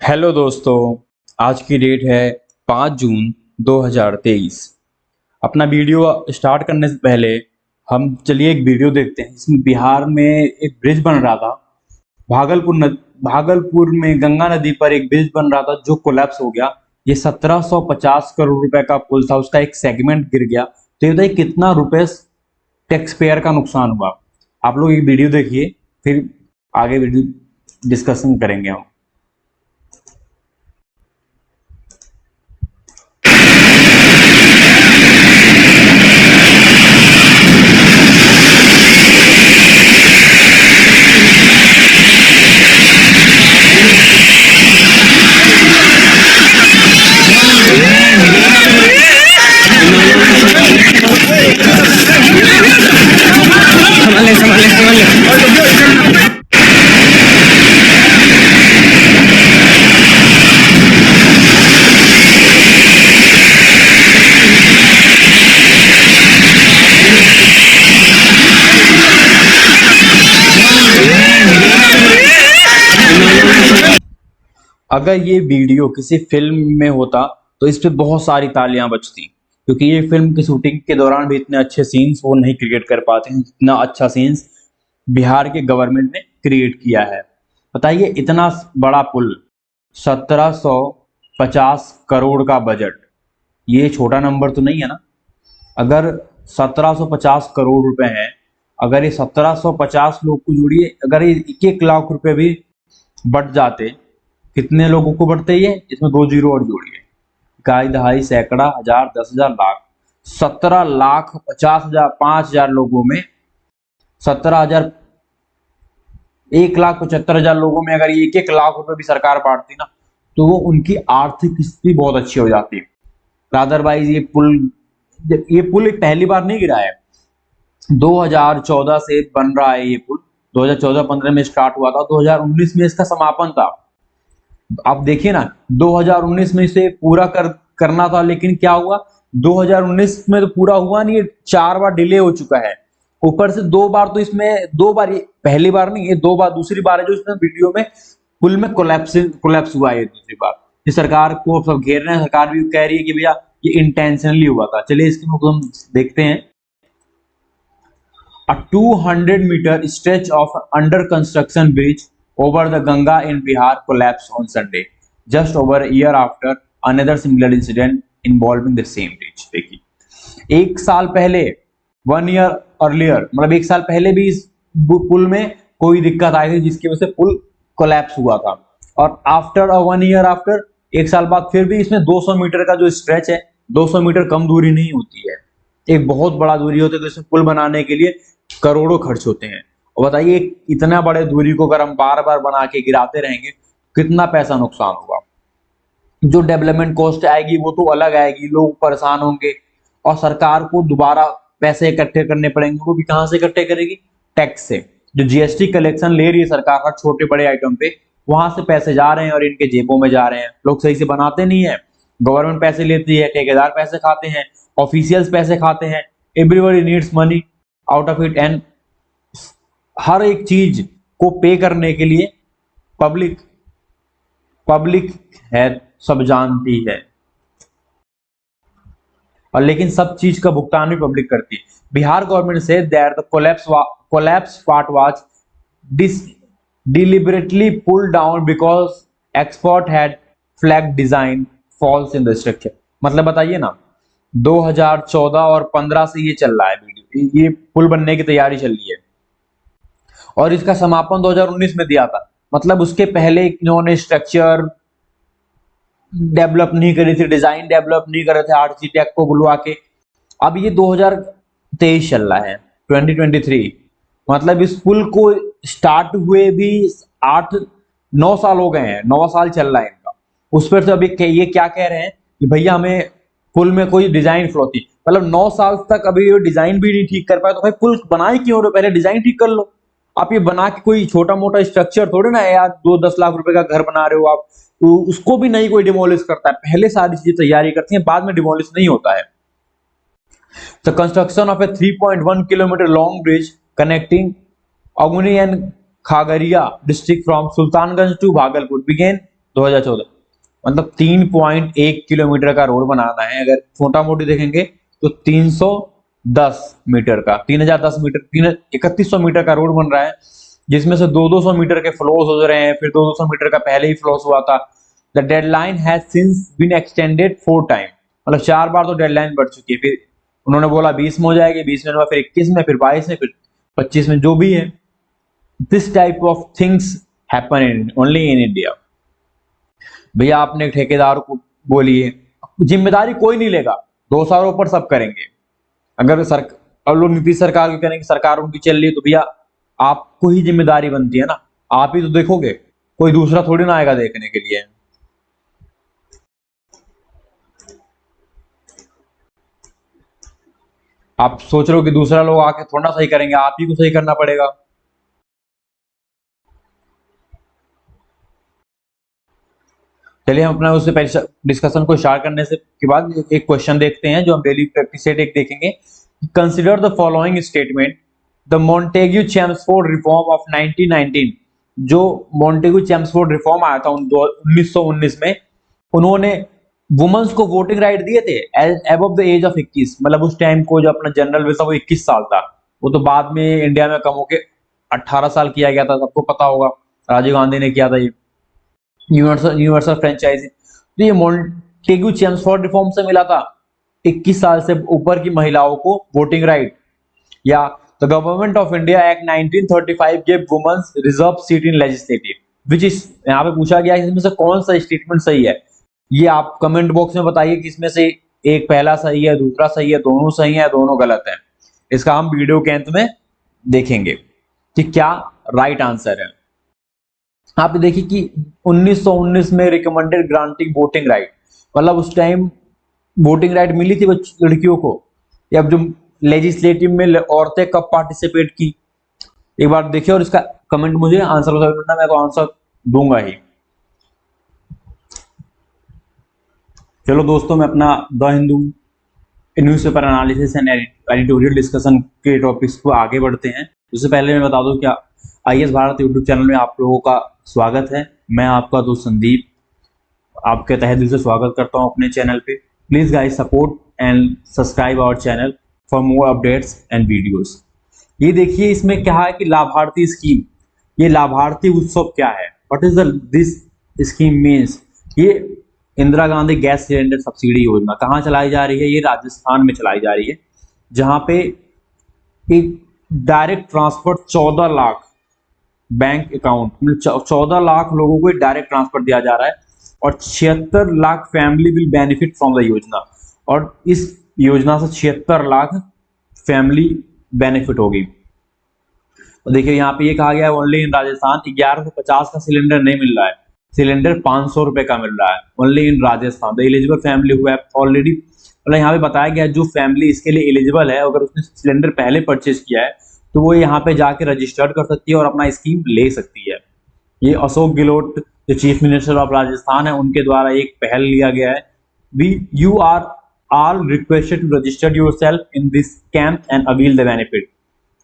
Hello दोस्तों। आज की डेट है 5 जून 2023। अपना वीडियो स्टार्ट करने से पहले हम चलिए एक वीडियो देखते हैं। इसमें बिहार में एक ब्रिज बन रहा था। भागलपुर में गंगा नदी पर एक ब्रिज बन रहा था जो कोलैप्स हो गया। ये 1750 करोड़ रुपए का पुल था, उसका एक सेगमेंट गिर गया। तो ये बताइए कितना रुपए टैक्स पेयर का नुकसान हुआ। आप लोग ये वीडियो देखिए, फिर आगे वीडियो डिस्कशन करेंगे हम। अगर ये वीडियो किसी फिल्म में होता तो इस पे बहुत सारी तालियां बजती, क्योंकि ये फिल्म की शूटिंग के दौरान भी इतने अच्छे सीन्स वो नहीं क्रिएट कर पाते हैं जितना अच्छा सीन्स बिहार के गवर्नमेंट ने क्रिएट किया है। बताइए, इतना बड़ा पुल, 1750 करोड़ का बजट, ये छोटा नंबर तो नहीं है ना। अगर 1750 करोड़ रुपए हैं, अगर ये 1750 लोग को जोड़िए, अगर ये 1-1 लाख रुपए भी बढ़ जाते, कितने लोगों को बढ़ते ये, इसमें 2 जीरो और जोड़िए। इकाई, दहाई, सैकड़ा, हजार, 10,000, लाख, 17,50,000, 5,000 लोगों में 17,000, 1,75,000 लोगों में अगर ये 1-1 लाख रुपए भी सरकार बांटती ना, तो वो उनकी आर्थिक स्थिति बहुत अच्छी हो जाती। अदरवाइज ये पुल पहली बार नहीं गिरा है। 2014 से बन रहा है ये पुल। 2014-15 में स्टार्ट हुआ था, 2019 में इसका समापन था। आप देखिए ना, 2019 में इसे पूरा करना था, लेकिन क्या हुआ, 2019 में तो पूरा हुआ नहीं, ये 4 बार डिले हो चुका है। ऊपर से 2 बार, तो इसमें 2 बार, ये पहली बार नहीं, ये 2 बार, दूसरी बार है जो इसमें वीडियो में पुल में कोलैप्स हुआ है। दूसरी बार ये सरकार को सब घेर रहे हैं, सरकार भी कह रही है कि भैया ये इंटेंशनली हुआ था। चलिए इसके हम देखते हैं। A 200-meter stretch of under construction bridge over the Ganga in Bihar collapsed on Sunday, just over a year after another similar incident involving the same bridge. देखिए, 1 साल पहले, 1 year earlier, मतलब 1 साल पहले भी इस पुल में कोई दिक्कत आई थी जिसकी वजह से पुल कोलैप्स हुआ था। और आफ्टर 1 year आफ्टर, 1 साल बाद फिर भी इसमें 200 मीटर का जो स्ट्रेच है, 200 मीटर कम दूरी नहीं होती है, एक बहुत बड़ा दूरी होती है। तो इसमें पुल बनाने के लिए करोड़ों खर्च होते हैं। और बताइए, इतना बड़े दूरी को अगर हम बार बार बना के गिराते रहेंगे, कितना पैसा नुकसान होगा। जो डेवलपमेंट कॉस्ट आएगी वो तो अलग आएगी, लोग परेशान होंगे, और सरकार को दोबारा पैसे इकट्ठे करने पड़ेंगे। वो भी कहां से इकट्ठे करेगी? टैक्स से। जो जीएसटी कलेक्शन ले रही है सरकार हर छोटे बड़े आइटम पे, वहां से पैसे जा रहे हैं और इनके जेबों में जा रहे हैं। लोग सही से बनाते नहीं है, गवर्नमेंट पैसे लेती है, ठेकेदार पैसे खाते हैं, ऑफिशियल्स पैसे खाते हैं। Everybody needs money out of it, and हर एक चीज को पे करने के लिए पब्लिक पब्लिक है, सब जानती है। और लेकिन सब चीज का भुगतान भी पब्लिक करती है। Bihar government say that the collapse part was deliberately pulled down because expert had flagged design falls in the structure। मतलब बताइए ना, 2014 और 15 से ये चल रहा है वीडियो, ये पुल बनने की तैयारी चल रही है, और इसका समापन 2019 में दिया था। मतलब उसके पहले इन्होंने स्ट्रक्चर डेवलप नहीं करी थी, डिजाइन डेवलप नहीं कर रहे थे आर्किटेक्ट को बुलवा के। अब ये 2023 चल रहा है, 2023, मतलब इस पुल को स्टार्ट हुए भी 8-9 साल हो गए हैं, 9 साल चल रहा है इनका। उस पर से अभी ये क्या कह रहे हैं कि भैया हमें पुल में कोई डिजाइन फ्लॉ थी। मतलब 9 साल तक अभी ये डिजाइन भी नहीं ठीक कर पाए, तो भाई पुल बनाए क्यों? पहले डिजाइन ठीक कर लो। आप ये बना के कोई छोटा मोटा स्ट्रक्चर थोड़े ना यार, 2-10 लाख रुपए का घर बना रहे हो आप, तो उसको भी नहीं कोई डिमोलिश करता है। पहले सारी चीजें तैयारी करती हैं, बाद में डिमोलिश नहीं होता है। The construction of a 3.1 kilometer long bridge connecting Aguni and Khagaria district from Sultanganj to Bhagalpur began 2014, मतलब 3.1 किलोमीटर का रोड बनाना है। अगर छोटा मोटी देखेंगे तो 310 मीटर का, 3010 मीटर, 3100 मीटर का रोड बन रहा है, जिसमें से 200 मीटर के फ्लोस हो रहे हैं, फिर 200 मीटर का पहले ही फ्लोस हुआ था। The deadline has since been extended 4 time, मतलब 4 बार तो डेडलाइन बढ़ चुकी है। फिर उन्होंने बोला 20 में हो जाएगी, 20 में, फिर 21 में, फिर 22 में, फिर 25 में, जो भी है। This type of things happen in only in India. भैया आपने ठेकेदार को बोलिए, जिम्मेदारी कोई नहीं लेगा, 2 साल ऊपर सब करेंगे। अगर अब लोग नीतीश सरकार की करेंगे, सरकार उनकी चल रही है, तो भैया आपको ही जिम्मेदारी बनती है ना, आप ही तो देखोगे, कोई दूसरा थोड़ी ना आएगा देखने के लिए। आप सोच रहे हो कि दूसरा लोग आके थोड़ा ना सही करेंगे, आप ही को सही करना पड़ेगा। चलिए हम अपना उससे पहले डिस्कशन को स्टार्ट करने से के बाद एक क्वेश्चन देखते हैं जो हम डेली प्रैक्टिस सेट एक देखेंगे। Consider the following statement. The Montagu Chelmsford reform of 1919, जो मॉन्टेग्यू चेम्सफोर्ड रिफॉर्म आया था 1919 में, उन्होंने वुमेन्स को वोटिंग राइट दिए थे एबव द एज ऑफ 21, मतलब उस टाइम को जो अपना जनरल वैसा वो 21 साल था। वो तो बाद में इंडिया में कम होके 18 साल किया गया था, सबको पता होगा, राजीव गांधी ने किया था ये यूनिवर्सल फ्रेंचाइजी। तो ये मॉन्टेग्यू चेम्सफोर्ड रिफॉर्म से मिला था 21 साल से ऊपर की महिलाओं को वोटिंग राइट। या the government of India act 1935 give women's reserve seat in legislative, which is, यहाँ पे पूछा गया है इसमें से कौन सा स्टेटमेंट सही है। ये आप कमेंट बॉक्स में बताइए कि इसमें से एक पहला सही है, दूसरा सही है, दोनों सही है, दोनों गलत है। इसका हम वीडियो के अंत में देखेंगे कि क्या राइट आंसर है। आप देखिए कि 1919 में रिकमेंडेड ग्रांटिंग वोटिंग राइट, मतलब उस टाइम वोटिंग राइट मिली थी लड़कियों को। या जो लेजिस्लेटिव में औरतें कब पार्टिसिपेट की, एक बार देखिए और इसका कमेंट मुझे आंसर करना, मैं तो आंसर दूंगा ही। चलो दोस्तों, मैं अपना the Hindu newspaper analysis and editorial discussion के टॉपिक्स को आगे बढ़ते हैं। उससे पहले मैं बता दूं क्या आईएएस भारत यूट्यूब चैनल में आप लोगों का स्वागत है। मैं आपका दोस्त संदीप आपके तहे दिल से स्वागत करता हूं अपने चैनल पे। Please guys support and subscribe our channel for more updates and videos. ये देखिए इसमें क्या है कि लाभार्थी स्कीम, ये लाभार्थी उत्सव क्या है, what is this scheme means. ये Indira Gandhi gas cylinder subsidy योजना कहाँ चलाई जा रही है, ये राजस्थान में चलाई जा रही है, जहां पे एक direct transfer 14 lakh bank account, मतलब 14 लाख लोगों को डायरेक्ट ट्रांसफर दिया जा रहा है, और 76 lakh family will benefit from the योजना, और इस योजना से 76 लाख फैमिली बेनिफिट होगी। तो देखिए यहाँ पे ये कहा गया है ओनली इन राजस्थान 1150 का सिलेंडर नहीं मिल रहा है, सिलेंडर 500 रुपए का मिल रहा है only in Rajasthan. The eligible family हुआ ऑलरेडी, मतलब यहाँ पे बताया गया जो फैमिली इसके लिए एलिजिबल है, अगर उसने सिलेंडर पहले परचेज किया है तो वो यहाँ पे जाके रजिस्टर्ड कर सकती है और अपना स्कीम ले सकती है। ये अशोक गहलोत जो चीफ मिनिस्टर ऑफ राजस्थान है उनके द्वारा एक पहल लिया गया है। We you are all requested to register yourself in this camp and avail the benefit.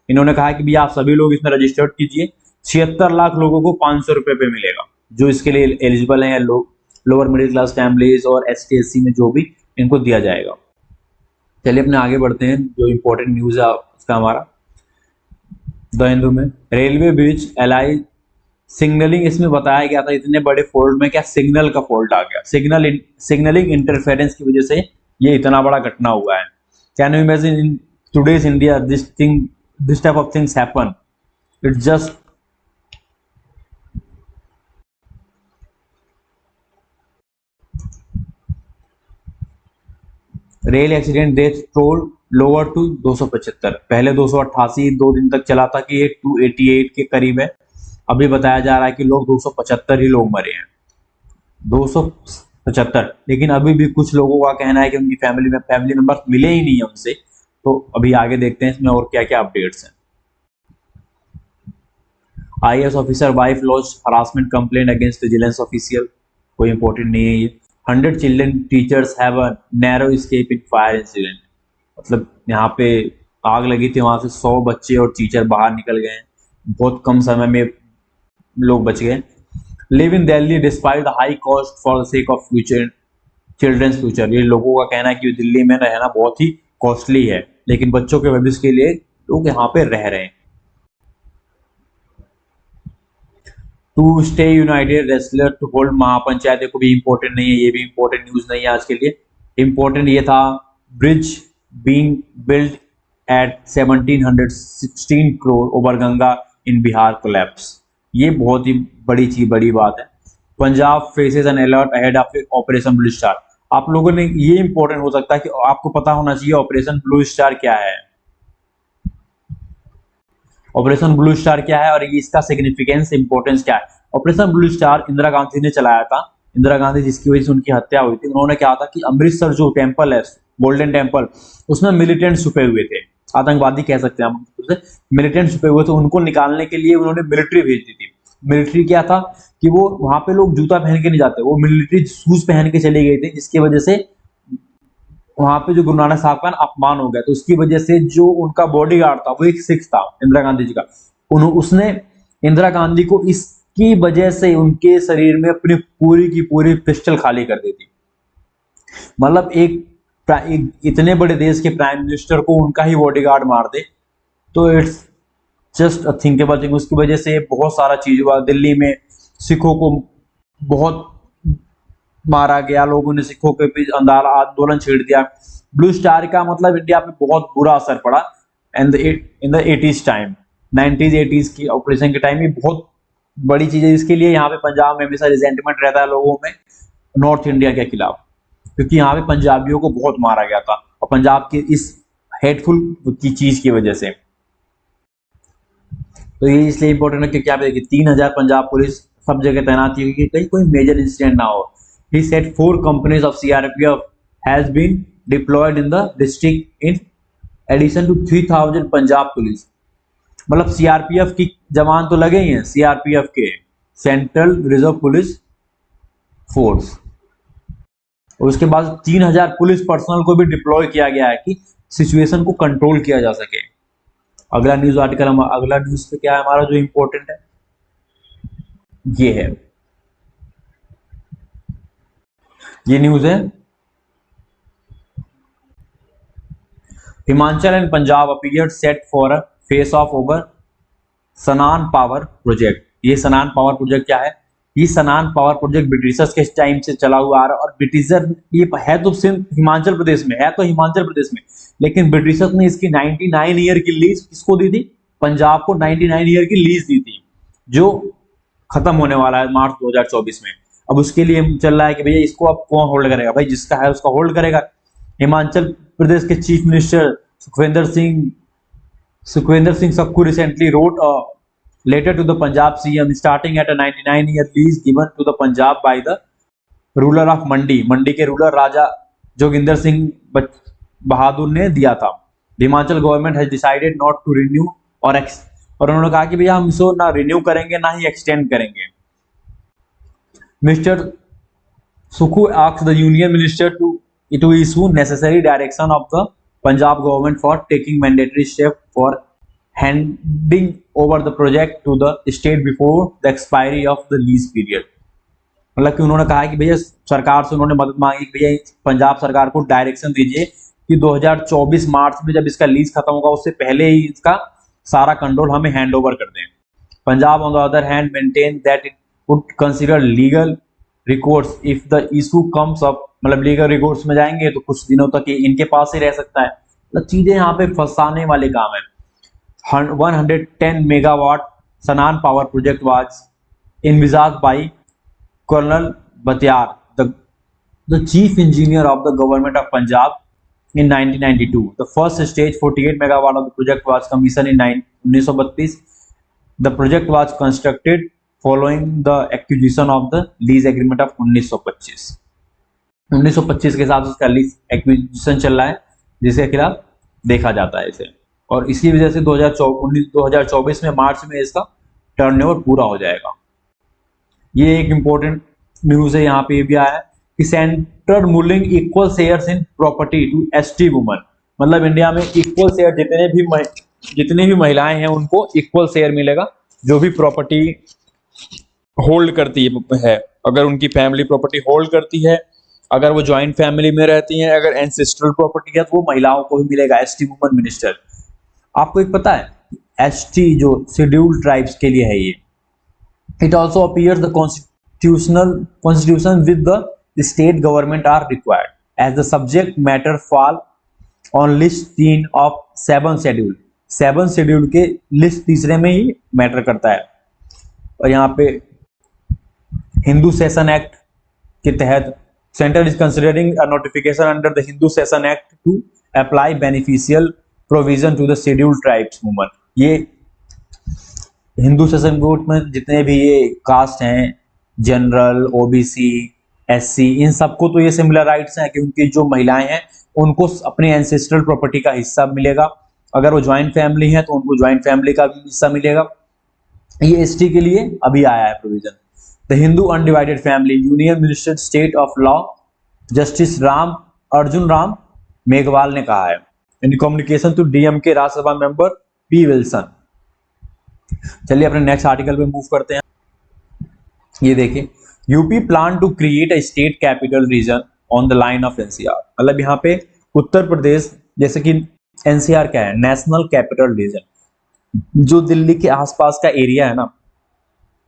इन्होंने कहा कि भैया आप सभी लोग इसमें रजिस्टर्ड कीजिए, 76 लाख लोगों को 500 रुपए पे मिलेगा जो इसके लिए एलिजिबल है, लोअर मिडिल क्लास फैमिलीज और एसटी एससी में जो भी इनको दिया जाएगा। चलिए अपने आगे बढ़ते हैं, जो इंपॉर्टेंट न्यूज है उसका हमारा द हिंदू में। रेलवे ब्रिज एलाई सिग्नलिंग, इसमें बताया गया था इतने बड़े फॉल्ट में क्या सिग्नल का फॉल्ट आ गया, सिग्नलिंग इंटरफेरेंस की वजह से ये इतना बड़ा घटना हुआ है। Can you imagine in today's India this type of things happen? It's just rail accident death toll lower to 275, पहले 288 2 दिन तक चला था कि ये 288 के करीब है, अभी बताया जा रहा है कि लोग 275 ही लोग मरे हैं, 275। लेकिन अभी भी कुछ लोगों का कहना है कि उनकी फैमिली मेंबर्स मिले ही नहीं है उनसे। तो अभी आगे देखते हैं इसमें और क्या क्या अपडेट्स हैं। IAS officer wife launch harassment complaint against vigilance official, कोई इंपॉर्टेंट नहीं है ये। 100 children teachers have a narrow escape in fire incident, मतलब यहाँ पे आग लगी थी, वहां से 100 बच्चे और टीचर बाहर निकल गए हैं, बहुत कम समय में लोग बच गए। Live in Delhi despite the high cost for the sake of future children's future. ये लोगों का कहना है कि दिल्ली में रहना बहुत ही कॉस्टली है, लेकिन बच्चों के भविष्य के लिए लोग यहाँ पे रह रहे हैं। To stay united wrestler to hold mahapanchayat, देखो भी इंपॉर्टेंट नहीं है, ये भी इंपॉर्टेंट न्यूज नहीं है आज के लिए। इंपॉर्टेंट ये था bridge being build eight 1716 crore over Ganga इन बिहार कोलैप्स। ये बहुत ही बड़ी बात है। Punjab faces N alert ahead of operation blue star. आप लोगों ने, ये इंपॉर्टेंट हो सकता है कि आपको पता होना चाहिए ऑपरेशन ब्लू स्टार क्या है। ऑपरेशन ब्लू स्टार क्या है और इसका सिग्निफिकेंस इंपॉर्टेंस क्या है। Operation blue star Indira Gandhi ने चलाया था। इंदिरा गांधी जिसकी वजह से उनकी हत्या हुई थी, उन्होंने क्या था कि अमृतसर जो टेम्पल है, गोल्डन टेम्पल, उसमें मिलिटेंट छुपे हुए थे, आतंकवादी कह सकते हैं हम उसे, मिलिटेंट छुपे हुए थे। उनको निकालने के लिए उन्होंने मिलिट्री भेज दी थी। मिलिट्री क्या था कि वो वहां पे लोग जूता पहन के नहीं जाते, वो मिलिट्री शूज पहन के चले गए थे, जिसकी वजह से वहां पे जो गुरु नानक साहब का अपमान हो गया। तो उसकी वजह से जो उनका बॉडीगार्ड था वो एक सिख था इंदिरा गांधी जी का, उसने इंदिरा गांधी को इसकी वजह से उनके शरीर में अपनी पूरी की पूरी पिस्टल खाली कर दी थी। मतलब एक इतने बड़े देश के प्राइम मिनिस्टर को उनका ही बॉडीगार्ड मार दे, तो it's just a thinkable thing. उसकी वजह से बहुत सारा चीज हुआ। दिल्ली में सिखों को बहुत मारा गया, लोगों ने सिखों के बीच आंदोलन छेड़ दिया। ब्लू स्टार का मतलब इंडिया पे बहुत बुरा असर पड़ा in the 80s time, 90s 80s की ऑपरेशन के टाइम। ये बहुत बड़ी चीज है। इसके लिए यहाँ पे पंजाब में हमेशा रिजेंटमेंट रहता है लोगों में नॉर्थ इंडिया के खिलाफ, क्योंकि यहाँ पे पंजाबियों को बहुत मारा गया था और पंजाब की इस हेटफुल की चीज की वजह से। तो ये इसलिए इंपॉर्टेंट है क्योंकि आप देखिए 3000 पंजाब पुलिस सब जगह तैनात की, कि कहीं कोई मेजर इंसिडेंट ना हो। He said 4 companies of CRPF has been deployed in the district in addition to 3000 Punjab police. मतलब सीआरपीएफ की जवान तो लगे ही हैं, सीआरपीएफ के सेंट्रल रिजर्व पुलिस फोर्स, और उसके बाद 3000 पुलिस पर्सनल को भी डिप्लॉय किया गया है कि सिचुएशन को कंट्रोल किया जा सके। अगला न्यूज आर्टिकल, अगला न्यूज पे क्या है हमारा जो इंपॉर्टेंट है, ये है, ये न्यूज है Himachal and Punjab appeared set for a face of over सनान पावर प्रोजेक्ट। ये सनान पावर प्रोजेक्ट क्या है? ये सनान पावर प्रोजेक्ट ब्रिटिशर्स के टाइम से चला हुआ आ रहा है, और ब्रिटिशर ये है तो सिर्फ हिमाचल प्रदेश में है, तो हिमाचल प्रदेश में, लेकिन ब्रिटिशर्स ने इसकी 99 ईयर की लीज किसको दी थी? पंजाब को 99 ईयर की लीज दी थी, जो खत्म होने वाला है मार्च 2024 में। अब उसके लिए चल रहा है कि भैया इसको अब कौन होल्ड करेगा? भाई जिसका है उसका होल्ड करेगा। हिमाचल प्रदेश के chief minister Sukhvinder Singh Sukhu recently wrote a letter to the Punjab CM starting at a 99 year lease given to the Punjab by the ruler of Mandi. Mandi के रूलर राजा जोगिंदर सिंह बहादुर ने दिया था। Himachal government has decided not to renew और उन्होंने कहा कि भैया हम इसको ना रिन्यू करेंगे ना ही एक्सटेंड करेंगे। Mister Sukhu asked the union minister to issue necessary direction of the Punjab government for taking mandatory step for handing over the project to the state before the expiry of the lease period। मतलब कि उन्होंने कहा कि भैया सरकार से उन्होंने मदद मांगी कि भैया पंजाब सरकार को डायरेक्शन दीजिए कि 2024 मार्च में जब इसका लीज खत्म होगा उससे पहले ही इसका सारा कंट्रोल हमें हैंड ओवर कर दें। Punjab on the other hand maintain that it would consider legal recourse if the issue comes up. मतलब लीगल रिकोर्स में जाएंगे तो कुछ दिनों तक इनके पास ही रह सकता है। मतलब चीजें यहाँ पे फंसाने वाले काम है। 110 मेगावाट सनान power project was envisaged by Colonel Batiar, the chief engineer of the government of Punjab in 1992. The first stage 48 megawatt of the project was commissioned in 1932. The project was constructed following the acquisition of the lease agreement of 1925. 1925 के साथ उसका lease acquisition चल रहा है, जिसके खिलाफ देखा जाता है इसे, और इसी वजह से 2024 में मार्च में इसका टर्नओवर पूरा हो जाएगा। ये एक इंपॉर्टेंट न्यूज है। यहाँ पे ये भी आया है कि centre mulling equal shares in property to ST woman. मतलब इंडिया में इक्वल शेयर जितने भी महिलाएं हैं उनको इक्वल शेयर मिलेगा, जो भी प्रॉपर्टी होल्ड करती है, अगर उनकी फैमिली प्रॉपर्टी होल्ड करती है, अगर वो ज्वाइंट फैमिली में रहती हैं, अगर एंसेस्ट्रल प्रॉपर्टी है तो वो महिलाओं को भी मिलेगा, एसटी वुमन मिनिस्टर। आपको एक पता है एसटी जो शेड्यूल्ड ट्राइब्स के लिए है ये, it also appears the constitution with the state government are required as the subject matter fall on list 3 of 7 schedule. 7 schedule के लिस्ट तीसरे में ही मैटर करता है। और यहाँ पे हिंदू सेशन एक्ट के तहत central is considering a notification under the Hindu succession act to apply beneficial provision to the scheduled tribes woman. ये हिंदू सेशन कोर्ट में जितने भी ये कास्ट हैं, जनरल, ओबीसी, एससी, इन सबको तो ये सिमिलर राइट्स हैं कि उनकी जो महिलाएं हैं उनको अपने एंसेस्ट्रल प्रॉपर्टी का हिस्सा मिलेगा। अगर वो ज्वाइंट फैमिली है तो उनको ज्वाइंट फैमिली का भी हिस्सा मिलेगा। ये एसटी के लिए अभी आया है provision. The Hindu undivided family union minister state of law justice Arjun Ram Meghwal ने कहा है इन कम्युनिकेशन टू डीएम के राज्यसभा मेंबर पी विल्सन। चलिए अपने नेक्स्ट आर्टिकल पे मूव करते हैं। ये देखिए, UP plan to create a state capital region on the line of NCR. मतलब यहाँ पे उत्तर प्रदेश, जैसे कि एनसीआर क्या है, नेशनल कैपिटल रीजन, जो दिल्ली के आसपास का एरिया है ना,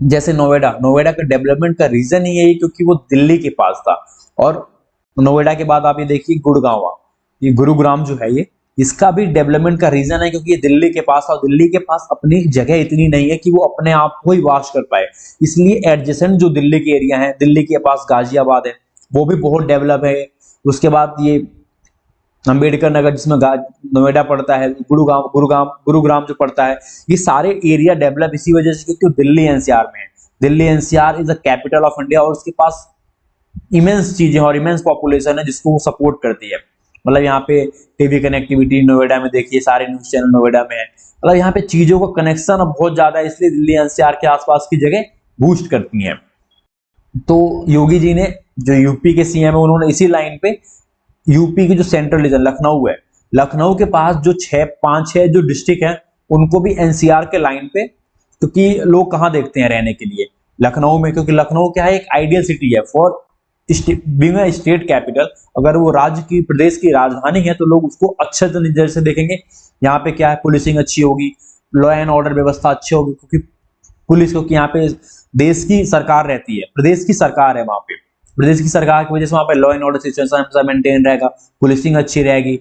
जैसे नोएडा का डेवलपमेंट का रीजन ही यही क्योंकि वो दिल्ली के पास था। और नोएडा के बाद आप ये देखिए गुड़गांव, ये गुरुग्राम जो है, ये इसका भी डेवलपमेंट का रीजन है क्योंकि ये दिल्ली के पास, और दिल्ली के पास अपनी जगह इतनी नहीं है कि वो अपने आप को ही वाश कर पाए, इसलिए एडजेसेंट जो दिल्ली के एरिया है, दिल्ली के पास गाजियाबाद है, वो भी बहुत डेवलप है। उसके बाद ये अंबेडकर नगर जिसमें नोएडा पड़ता है, गुरुग्राम जो पड़ता है, ये सारे एरिया डेवलप इसी वजह से क्योंकि दिल्ली एनसीआर में है। Delhi NCR is the capital of India और उसके पास इमेंस चीजें और इमेंस पॉपुलेशन है जिसको वो सपोर्ट करती है। मतलब यहाँ पे टीवी कनेक्टिविटी नोएडा में देखिए, सारे न्यूज चैनल नोएडा में है। मतलब यहाँ पे चीजों का कनेक्शन बहुत ज्यादा है, इसलिए दिल्ली एनसीआर के आसपास की जगह बूस्ट करती हैं। तो योगी जी ने, जो यूपी के सीएम है, उन्होंने इसी लाइन पे यूपी की जो सेंट्रल रीजन लखनऊ है, लखनऊ के पास जो 5-6 जो डिस्ट्रिक्ट है उनको भी एनसीआर के लाइन पे, क्योंकि लोग कहाँ देखते हैं रहने के लिए, लखनऊ में, क्योंकि लखनऊ क्या है, एक आइडियल सिटी है for being a state capital. अगर वो राज्य की, प्रदेश की राजधानी है तो लोग उसको अच्छे नजर से देखेंगे। यहाँ पे क्या है, पुलिसिंग अच्छी होगी, लॉ एंड ऑर्डर व्यवस्था अच्छी होगी, क्योंकि पुलिस, क्योंकि यहाँ पे देश की सरकार रहती है, प्रदेश की सरकार है वहां पे, प्रदेश की सरकार की वजह से वहां पे law and order situation maintain रहेगा, पुलिसिंग अच्छी रहेगी,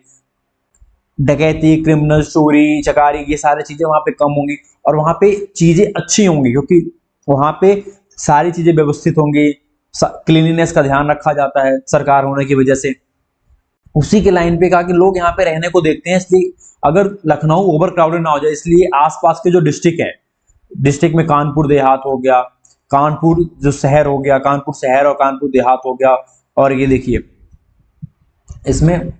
डकैती, क्रिमिनल, चोरी, चकारी, ये सारी चीजें वहां पे कम होंगी और वहां पे चीजें अच्छी होंगी क्योंकि वहां पे सारी चीजें व्यवस्थित होंगी, क्लीनिनेस का ध्यान रखा जाता है सरकार होने की वजह से। उसी के लाइन पे कहा कि लोग यहाँ पे रहने को देखते हैं, इसलिए अगर लखनऊ ओवर क्राउडेड ना हो जाए, इसलिए आसपास के जो डिस्ट्रिक्ट है, डिस्ट्रिक्ट में कानपुर देहात हो गया, कानपुर जो शहर हो गया, कानपुर शहर और कानपुर देहात हो गया, और ये देखिए इसमें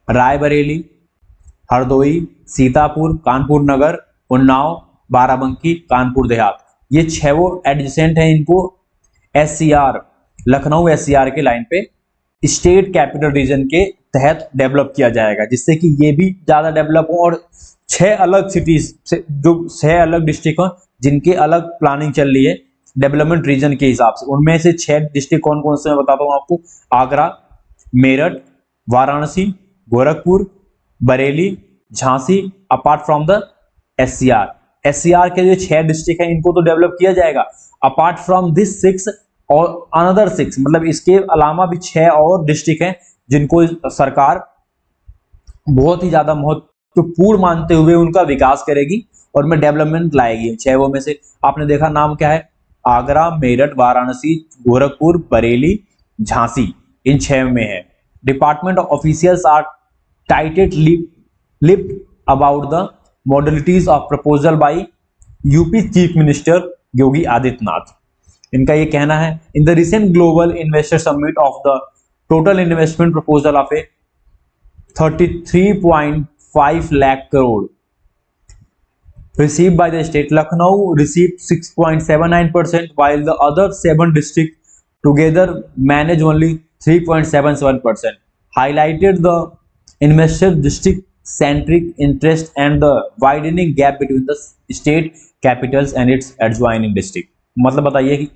रायबरेली, हरदोई, सीतापुर, कानपुर नगर, उन्नाव, बाराबंकी, कानपुर देहात, ये 6 वो एडजेसेंट हैं, इनको एससीआर, लखनऊ एससीआर के लाइन पे स्टेट कैपिटल रीजन के तहत डेवलप किया जाएगा, जिससे कि ये भी ज्यादा डेवलप हो और 6 अलग सिटीज से, जो 6 अलग डिस्ट्रिक्ट हो जिनके अलग प्लानिंग चल रही है डेवलपमेंट रीजन के हिसाब से। उनमें से 6 डिस्ट्रिक्ट कौन कौन से मैं बताता हूँ आपको, Agra, Meerut, Varanasi, Gorakhpur, Bareilly, Jhansi, apart from the SCR के जो 6 डिस्ट्रिक्ट है इनको तो डेवलप किया जाएगा, अपार्ट फ्रॉम दिस 6 और अनदर 6, मतलब इसके अलावा भी 6 और डिस्ट्रिक्ट हैं जिनको सरकार बहुत ही ज्यादा महत्वपूर्ण मानते हुए उनका विकास करेगी और में डेवलपमेंट लाएगी। 6 में से आपने देखा नाम क्या है, आगरा, मेरठ, वाराणसी, गोरखपुर, बरेली, झांसी, इन 6 में है। Department of officials are tighted lipped about the modalities of proposal by UP chief minister Yogi Adityanath. इनका ये कहना है, in the recent global investor summit of the total investment proposal of a 33.5 lakh crore received by the state, Lucknow received 6.79%, while the other 7 districts together manage only 3.77%. Highlighted the investor district centric interest and the widening gap between the state capitals and its adjoining district। मतलब बताइए कि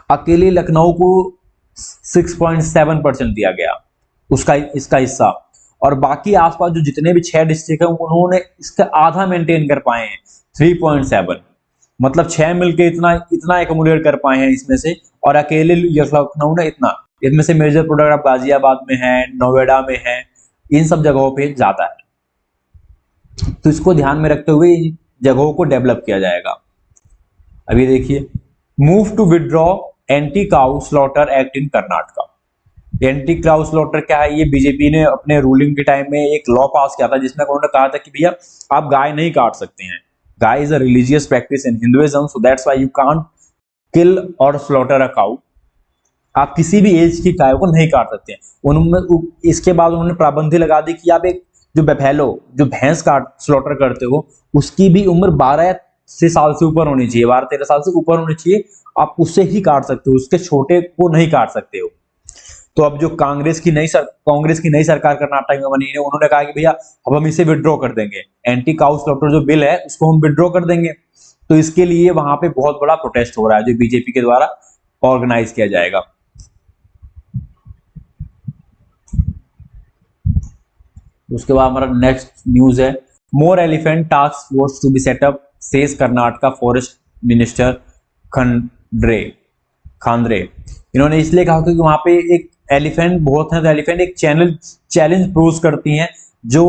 अकेले लखनऊ को 6.7% दिया गया उसका इसका हिस्सा, और बाकी आसपास जो जितने भी 6 डिस्ट्रिक्ट हैं उन्होंने इसका आधा मेंटेन कर पाए हैं 3.7। मतलब 6 मिलके इतना इतना एकमुलेट कर पाए हैं इसमें से, और अकेले लखनऊ ने इतना। इसमें से मेजर प्रोडक्ट आप गाजियाबाद में है, नोएडा में है, इन सब जगहों पे ज्यादा है। तो इसको ध्यान में रखते हुए इन जगहों को डेवलप किया जाएगा। अभी देखिए, move to withdraw anti cow slaughter act in Karnataka. Anti cow slaughter क्या है? ये बीजेपी ने अपने रूलिंग के टाइम में एक लॉ पास किया था जिसमें उन्होंने कहा था कि भैया आप गाय नहीं काट सकते हैं। Gai is a religious practice in Hinduism, so that's why you can't kill और स्लॉटर अ काउ। आप किसी भी एज की गाय को नहीं काट सकते हैं। उन्होंने इसके बाद उन्होंने पाबंदी लगा दी कि आप एक जो बफेलो जो भैंस काट स्लॉटर करते हो उसकी भी उम्र 12 साल से ऊपर होनी चाहिए, 12-13 साल से ऊपर होनी चाहिए। आप उससे ही काट सकते हो, उसके छोटे को नहीं काट सकते हो। तो अब जो कांग्रेस की नई सरकार कर्नाटक में बनी है, उन्होंने कहा कि भैया अब हम इसे विड्रॉ कर देंगे, एंटी काउ स्लॉटर जो बिल है उसको हम विड्रॉ कर देंगे। तो इसके लिए वहां पे बहुत बड़ा प्रोटेस्ट हो रहा है जो बीजेपी के द्वारा ऑर्गेनाइज किया जाएगा। उसके बाद हमारा नेक्स्ट न्यूज है, more elephant task force to be set up says Karnataka forest minister Khandre. इन्होंने इसलिए कहा क्योंकि वहां पे एक एलिफेंट बहुत है, तो एलिफेंट एक चैलेंज पोज करती हैं जो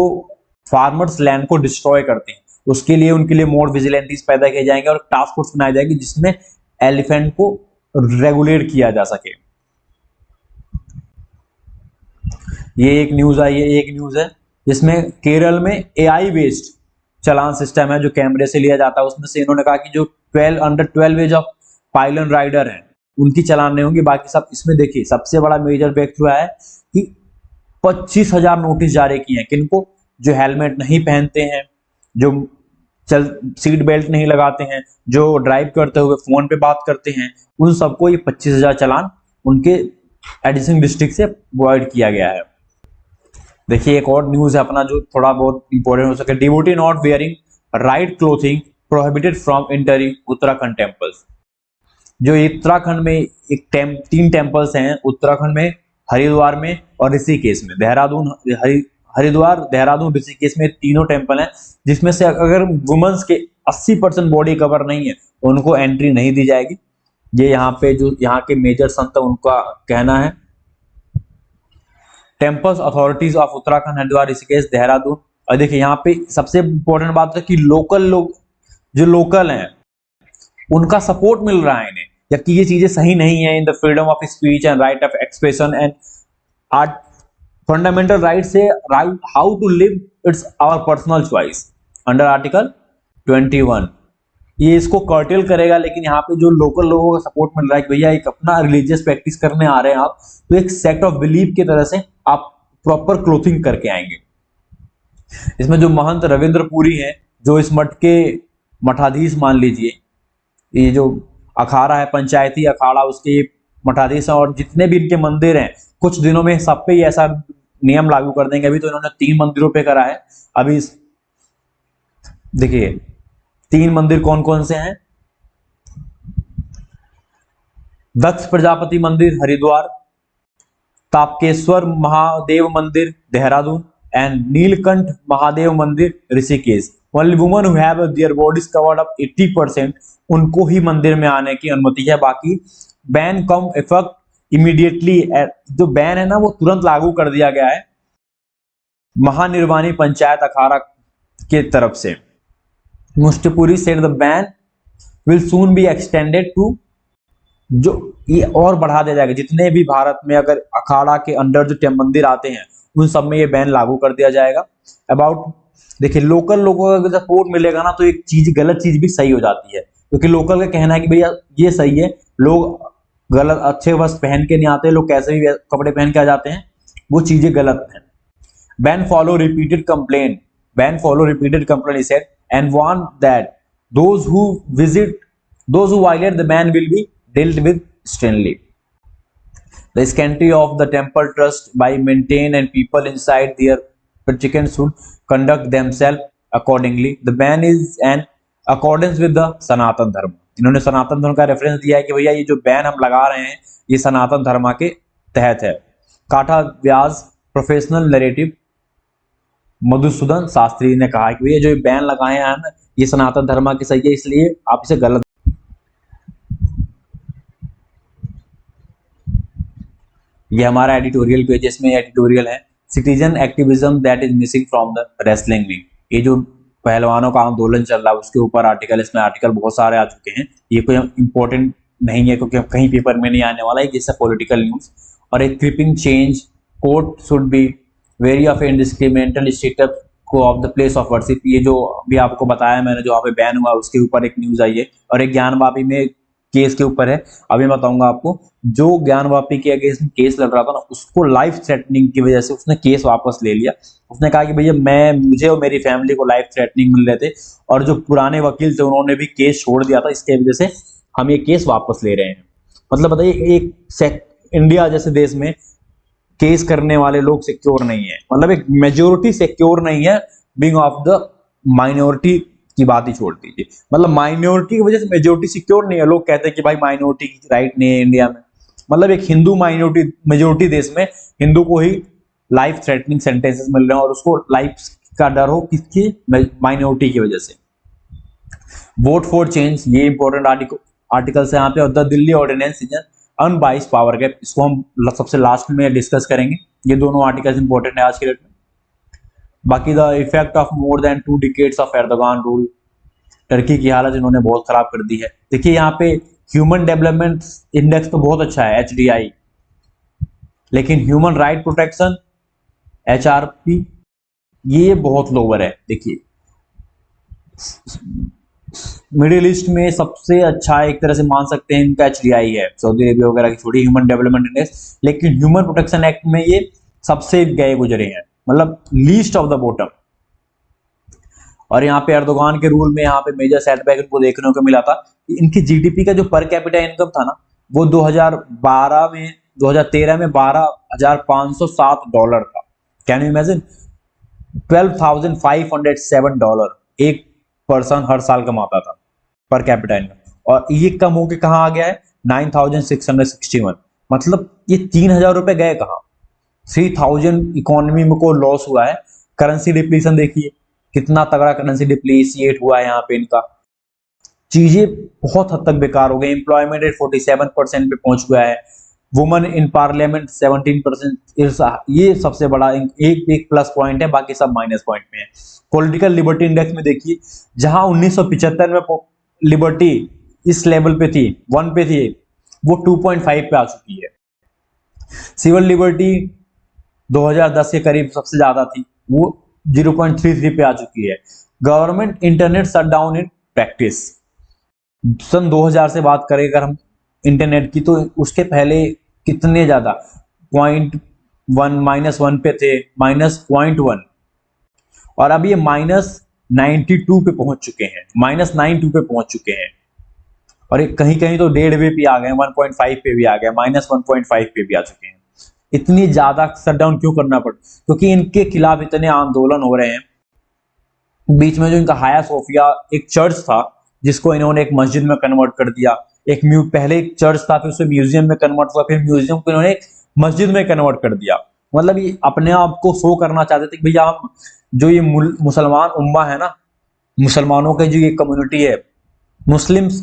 फार्मर्स लैंड को डिस्ट्रॉय करते हैं। उसके लिए उनके लिए मोर विजिलेंटीज पैदा किए जाएंगे और टास्क फोर्स बनाई जाएगी जिसमें एलिफेंट को रेगुलेट किया जा सके। ये एक न्यूज है जिसमें केरल में एआई बेस्ड चालान सिस्टम है जो कैमरे से लिया जाता है। उसमें से इन्होंने कहा कि जो 12 under 12 age of pillion rider हैं उनकी चालान नहीं होंगी, बाकी सब। इसमें देखिए सबसे बड़ा मेजर ब्रेक थ्रू है कि 25,000 नोटिस जारी किए हैं किनको? जो हेलमेट नहीं पहनते हैं, जो सीट बेल्ट नहीं लगाते हैं, जो ड्राइव करते हुए फोन पे बात करते हैं, उन सबको ये 25,000 चालान उनके एडिशनल डिस्ट्रिक्ट से अवॉइड किया गया है। देखिए एक और न्यूज है अपना जो थोड़ा बहुत इंपॉर्टेंट हो सके, devotee not wearing right clothing prohibited from entering Uttarakhand temples. जो उत्तराखंड में एक 3 टेम्पल्स हैं उत्तराखंड में, हरिद्वार में और ऋषिकेश में। हरिद्वार, देहरादून, ऋषिकेश में तीनों टेम्पल हैं जिसमें से अगर वुमेन्स के 80% बॉडी कवर नहीं है तो उनको एंट्री नहीं दी जाएगी। ये यहाँ पे जो यहाँ के मेजर संत उनका कहना है। Temples authorities of Uttarakhand, Haridwar, Rishikesh, Dehradun. और देखिए यहाँ पे सबसे इंपॉर्टेंट बात है कि लोकल हैं उनका सपोर्ट मिल रहा है इन्हें, जबकि ये चीजें सही नहीं है। In the freedom of speech and right of expression and art fundamental right से right how to live it's our personal choice under article 21। ये इसको कर्टेल करेगा, लेकिन यहाँ पे जो लोकल लोगों का सपोर्ट मिल रहा है कि भैया एक अपना रिलीजियस प्रैक्टिस करने आ रहे हैं आप, तो एक सेट ऑफ बिलीफ की तरह से आप प्रॉपर क्लोथिंग करके आएंगे। इसमें जो महंत रविंद्र पुरी हैं जो इस मठ के मठाधीश मान लीजिए, ये जो अखाड़ा है पंचायती अखाड़ा उसके मठाधीश हैं, और जितने भी इनके मंदिर हैं कुछ दिनों में सब पे ही ऐसा नियम लागू कर देंगे। अभी तो इन्होंने 3 मंदिरों पे करा है। अभी देखिए 3 मंदिर कौन कौन से हैं? दक्ष प्रजापति मंदिर हरिद्वार, तापकेश्वर महादेव मंदिर देहरादून एंड नीलकंठ महादेव मंदिर Rishikesh. Only women who have their bodies covered up 80% उनको ही मंदिर में आने की अनुमति है। बाकी बैन कम इफेक्ट इमीडिएटली, जो बैन है ना वो तुरंत लागू कर दिया गया है महानिर्वाणी पंचायत अखाड़ा के तरफ से। मुष्टपुरी said the ban will soon be extended to, जो ये और बढ़ा दिया जाएगा जितने भी भारत में अगर अखाड़ा के अंडर जो मंदिर आते हैं उन सब में ये बैन लागू कर दिया जाएगा। अबाउट देखिए लोकल लोगों का अगर सपोर्ट मिलेगा ना तो एक चीज गलत चीज भी सही हो जाती है, क्योंकि लोकल का कहना है कि भैया ये सही है, लोग गलत अच्छे वस्त्र पहन के नहीं आते, लोग कैसे भी कपड़े पहन के आ जाते हैं, वो चीजें गलत हैं। Ban follow repeated complaint he said and warned that those who violate the ban will be dealt with sternly. The sanctity of the temple trust by maintain and people inside their but chickens should conduct themselves accordingly. The ban is an accordance with the सनातन धर्म. इन्होंने सनातन धर्म का reference दिया है कि भैया ये जो बैन हम लगा रहे हैं ये सनातन धर्म के तहत है. काठा व्यास प्रोफेशनल नरेटिव मधुसूदन शास्त्री ने कहा कि भैया जो बैन लगाए हैं ना ये सनातन धर्म के सही है, इसलिए आप इसे गलत. ये हमारा एडिटोरियल पेज, इसमें एडिटोरियल है citizen activism that is missing from the wrestling league. ये जो पहलवानों का आंदोलन चल रहा है उसके ऊपर आर्टिकल, इसमें आर्टिकल बहुत सारे आ चुके हैं. ये कोई इंपॉर्टेंट नहीं है क्योंकि कहीं पेपर में नहीं आने वाला है, जैसे पॉलिटिकल न्यूज. और एक creeping change court should be very of indiscriminate status quo of the place of worship. ये जो अभी आपको बताया मैंने जो वहाँ पे बैन हुआ उसके ऊपर एक न्यूज आई है. और एक ज्ञानवापी में केस के ऊपर है. अभी मैं बताऊंगा आपको. जो ज्ञानवापी के अगेंस्ट केस लड़ रहा था ना उसको लाइफ थ्रेटनिंग की वजह से उसने केस वापस ले लिया. उसने कहा कि भैया मुझे और मेरी फैमिली को लाइफ थ्रेटनिंग मिल रहे थे और जो पुराने वकील थे उन्होंने भी केस छोड़ दिया था, इसके वजह से हम ये केस वापस ले रहे हैं. मतलब बताइए एक इंडिया जैसे देश में केस करने वाले लोग सिक्योर नहीं है. मतलब एक मेजोरिटी सिक्योर नहीं है. बीइंग ऑफ द माइनॉरिटी की बात ही छोड़ दीजिए. मतलब माइनॉरिटी की वजह से मेजोरिटी सिक्योर नहीं है. लोग कहते हैं कि भाई माइनॉरिटी की राइट नहीं है इंडिया में. मतलब एक हिंदू माइनॉरिटी मेजोरिटी देश में हिंदू को ही लाइफ थ्रेटनिंग सेंटेंसेस मिल रहे हैं और उसको लाइफ का डर हो किसकी, माइनॉरिटी की वजह से. वोट फॉर चेंज, ये इंपॉर्टेंट आर्टिकल है यहाँ पे. और the Delhi ordinance is unbiased power gap, इसको हम सबसे लास्ट में डिस्कस करेंगे. ये दोनों आर्टिकल्स इंपॉर्टेंट है आज के डेट में. बाकी the effect of more than 2 decades of Erdogan rule, Turkey की हालत इन्होंने बहुत खराब कर दी है. देखिए यहाँ पे ह्यूमन डेवलपमेंट इंडेक्स तो बहुत अच्छा है HDI, लेकिन ह्यूमन राइट प्रोटेक्शन HRP ये बहुत लोअर है. देखिए मिडिल ईस्ट में सबसे अच्छा एक तरह से मान सकते हैं इनका HDI है, सऊदी अरेबिया वगैरह की छोड़ी ह्यूमन डेवलपमेंट इंडेक्स. लेकिन ह्यूमन प्रोटेक्शन एक्ट में ये सबसे गए गुजरे हैं, मतलब लीस्ट ऑफ द बॉटम. और यहाँ पे एर्दोगान के रूल में यहाँ पे मेजर सेटबैक इनको देखने को मिला था कि इनकी जीडीपी का जो पर कैपिटा इनकम था ना वो 2013 में $12,507 था. कैन यू इमेजिन, $12,507 एक पर्सन हर साल कमाता था पर कैपिटा इनकम. और ये कम होके कहाँ आ गया है 9,661. मतलब ये 3,000 रुपए गए कहाँ. 3,000 इकोनॉमी में को लॉस हुआ है. करेंसी डिप्लीशन देखिए कितना तगड़ा करेंसी डिप्लीशिएट हुआ है यहाँ पे. इनका चीजें बहुत हद तक बेकार हो गई. एम्प्लॉयमेंट रेट 47% पे पहुंच गया है. Women in parliament 17%. ये सबसे बड़ा एक प्लस पॉइंट है, बाकी सब माइनस पॉइंट में है. पॉलिटिकल लिबर्टी इंडेक्स में देखिए जहां 1975 में लिबर्टी इस लेवल पे थी 1 पे थी, वो 2.5 पे आ चुकी है. सिविल लिबर्टी 2010 के करीब सबसे ज्यादा थी, वो 0.33 पे आ चुकी है. Government internet shutdown in practice, सन 2000 से बात करें अगर हम इंटरनेट की तो उसके पहले कितने ज्यादा -1 पे थे, -0.1, और अब ये -92 पे पहुंच चुके हैं, -92 पे पहुंच चुके हैं. और ये कहीं कहीं तो 1.5 पे आ गए, 1.5 पे भी आ गए, -1.5 पे भी आ चुके हैं. इतनी ज्यादा शटडाउन क्यों करना पड़ा? क्योंकि इनके खिलाफ इतने आंदोलन हो रहे हैं. बीच में जो इनका हाया सोफिया एक चर्च था जिसको इन्होंने एक मस्जिद में कन्वर्ट कर दिया. पहले एक चर्च था, फिर उसे म्यूजियम में कन्वर्ट हुआ, फिर म्यूजियम को इन्होंने मस्जिद में कन्वर्ट कर दिया. मतलब ये अपने आप को शो करना चाहते थे कि भैया हम जो ये मुसलमान उम्मा है ना, मुसलमानों की जो ये कम्युनिटी है, मुस्लिम्स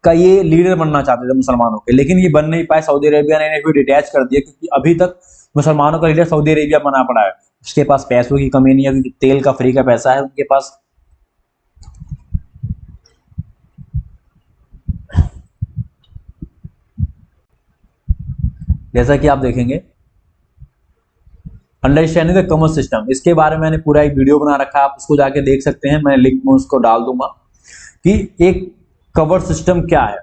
का ये लीडर बनना चाहते थे मुसलमानों के, लेकिन ये बन नहीं पाए. सऊदी अरेबिया ने इन्हें डिटैच कर दिया क्योंकि अभी तक मुसलमानों का लीडर सऊदी अरेबिया बना पड़ा है. उसके पास पैसों की कमी नहीं है क्योंकि तेल का फ्री का पैसा है उनके पास. जैसा कि आप देखेंगे अंडरस्टैंडिंग द कॉमन सिस्टम, इसके बारे में मैंने पूरा एक वीडियो बना रखा है, आप उसको जाके देख सकते हैं. मैं लिंक में उसको डाल दूंगा कि एक कवर सिस्टम क्या है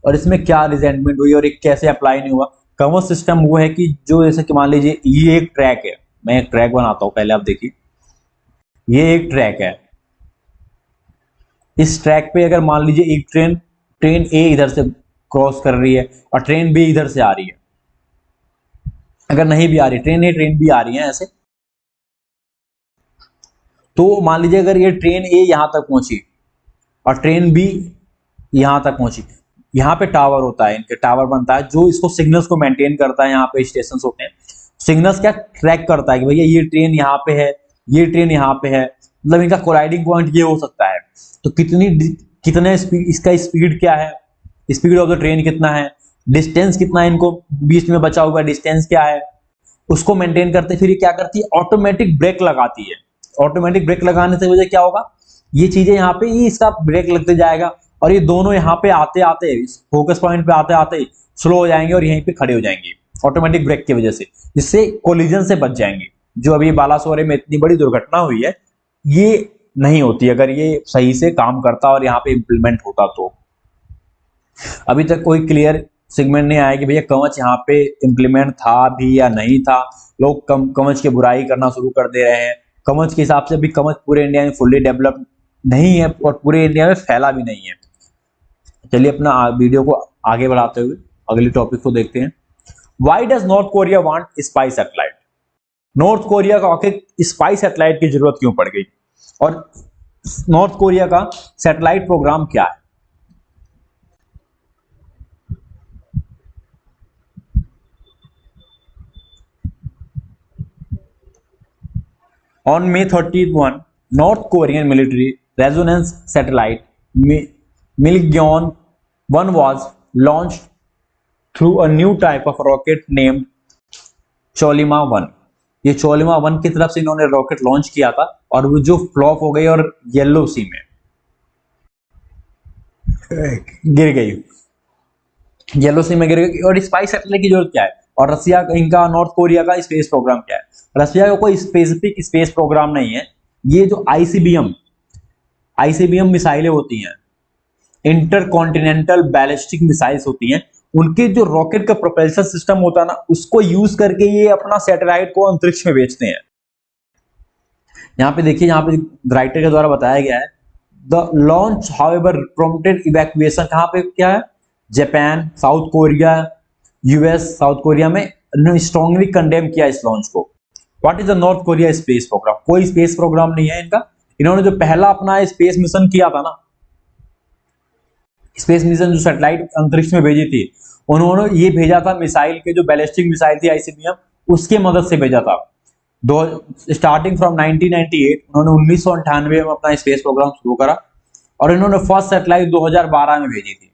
और इसमें क्या रिजेंटमेंट हुई और एक कैसे अप्लाई नहीं हुआ. कवर सिस्टम वो है कि जो जैसे कि मान लीजिए ये एक ट्रैक है, मैं एक ट्रैक बनाता हूं, पहले आप देखिए ये एक ट्रैक है. इस ट्रैक पे अगर मान लीजिए एक ट्रेन ए इधर से क्रॉस कर रही है और ट्रेन बी इधर से आ रही है, अगर नहीं भी आ रही ट्रेन ए ट्रेन बी आ रही है ऐसे, तो मान लीजिए अगर ये ट्रेन ए यहाँ तक पहुंची और ट्रेन बी यहाँ तक पहुंची, यहाँ पे टावर होता है, इनके टावर बनता है जो इसको सिग्नल्स को मेंटेन करता है। यहाँ पे स्टेशन होते हैं, सिग्नल्स क्या ट्रैक करता है कि भैया ये ट्रेन यहाँ पे है, ये ट्रेन यहाँ पे है, मतलब इनका कोलाइडिंग पॉइंट ये हो सकता है। तो कितने स्पीड, इसका स्पीड क्या है, स्पीड ऑफ द ट्रेन कितना है, डिस्टेंस कितना है, इनको बीच में बचा हुआ डिस्टेंस क्या है, उसको मेंटेन करते फिर ये क्या करती है, ऑटोमेटिक ब्रेक लगाती है। ऑटोमेटिक ब्रेक लगाने से वजह क्या होगा, ये चीजें यहाँ पे ये इसका ब्रेक लगते जाएगा और ये दोनों यहाँ पे आते आते फोकस पॉइंट पे आते आते स्लो हो जाएंगे और यहीं पे खड़े हो जाएंगे ऑटोमेटिक ब्रेक की वजह से, जिससे कोलिजन से बच जाएंगे। जो अभी बालासोरे में इतनी बड़ी दुर्घटना हुई है ये नहीं होती अगर ये सही से काम करता और यहाँ पे इम्प्लीमेंट होता। तो अभी तक कोई क्लियर सेगमेंट नहीं आया कि भैया कवच यहाँ पे इम्प्लीमेंट था भी या नहीं था। लोग कवच की बुराई करना शुरू कर दे रहे हैं। कवच के हिसाब से अभी कवच पूरे इंडिया में फुल्ली डेवलप नहीं है और पूरे इंडिया में फैला भी नहीं है। चलिए अपना वीडियो को आगे बढ़ाते हुए अगले टॉपिक को देखते हैं। Why does north Korea want spy satellite? North Korea को आखिर स्पाई सैटेलाइट की जरूरत क्यों पड़ गई और नॉर्थ कोरिया का सैटेलाइट प्रोग्राम क्या है? On May 31, North Korean military resonance satellite Milgyeon-1 was launched through a new type of rocket named Cholima-1। ये Cholima-1 की तरफ से इन्होंने रॉकेट लॉन्च किया था और वो जो फ्लॉप हो गई और येलो सी में गिर गई, येलो सी में गिर गई। और स्पाई सैटेलाइट की जरूरत क्या है और रसिया इनका नॉर्थ कोरिया का स्पेस प्रोग्राम क्या है? रसिया का कोई स्पेसिफिक स्पेस प्रोग्राम नहीं है। ये जो आईसीबीएम मिसाइलें होती हैं, इंटर कॉन्टिनेंटल बैलिस्टिक मिसाइल्स होती हैं, उनके जो रॉकेट का प्रोपल्शन सिस्टम होता है ना, उसको यूज करके ये अपना सैटेलाइट को अंतरिक्ष में भेजते हैं। यहाँ पे देखिए, यहाँ पे राइटर के द्वारा बताया गया है the launch however prompted evacuation. कहाँ पे क्या है? Japan, South Korea, US, South Korea में स्ट्रांगली कंडेम किया इस लॉन्च को। What is the North Korea space program? कोई स्पेस प्रोग्राम नहीं है इनका। इन्होंने जो पहला अपना स्पेस मिशन किया था ना, स्पेस मिशन जो सैटेलाइट अंतरिक्ष में भेजी थी, उन्होंने ये भेजा था मिसाइल के जो बैलिस्टिक मिसाइल थी आईसीबीएम, उसके मदद से भेजा था। स्टार्टिंग फ्रॉम 1998 उन्होंने 1998 में अपना स्पेस प्रोग्राम शुरू करा और इन्होंने फर्स्ट सैटेलाइट 2012 में भेजी थी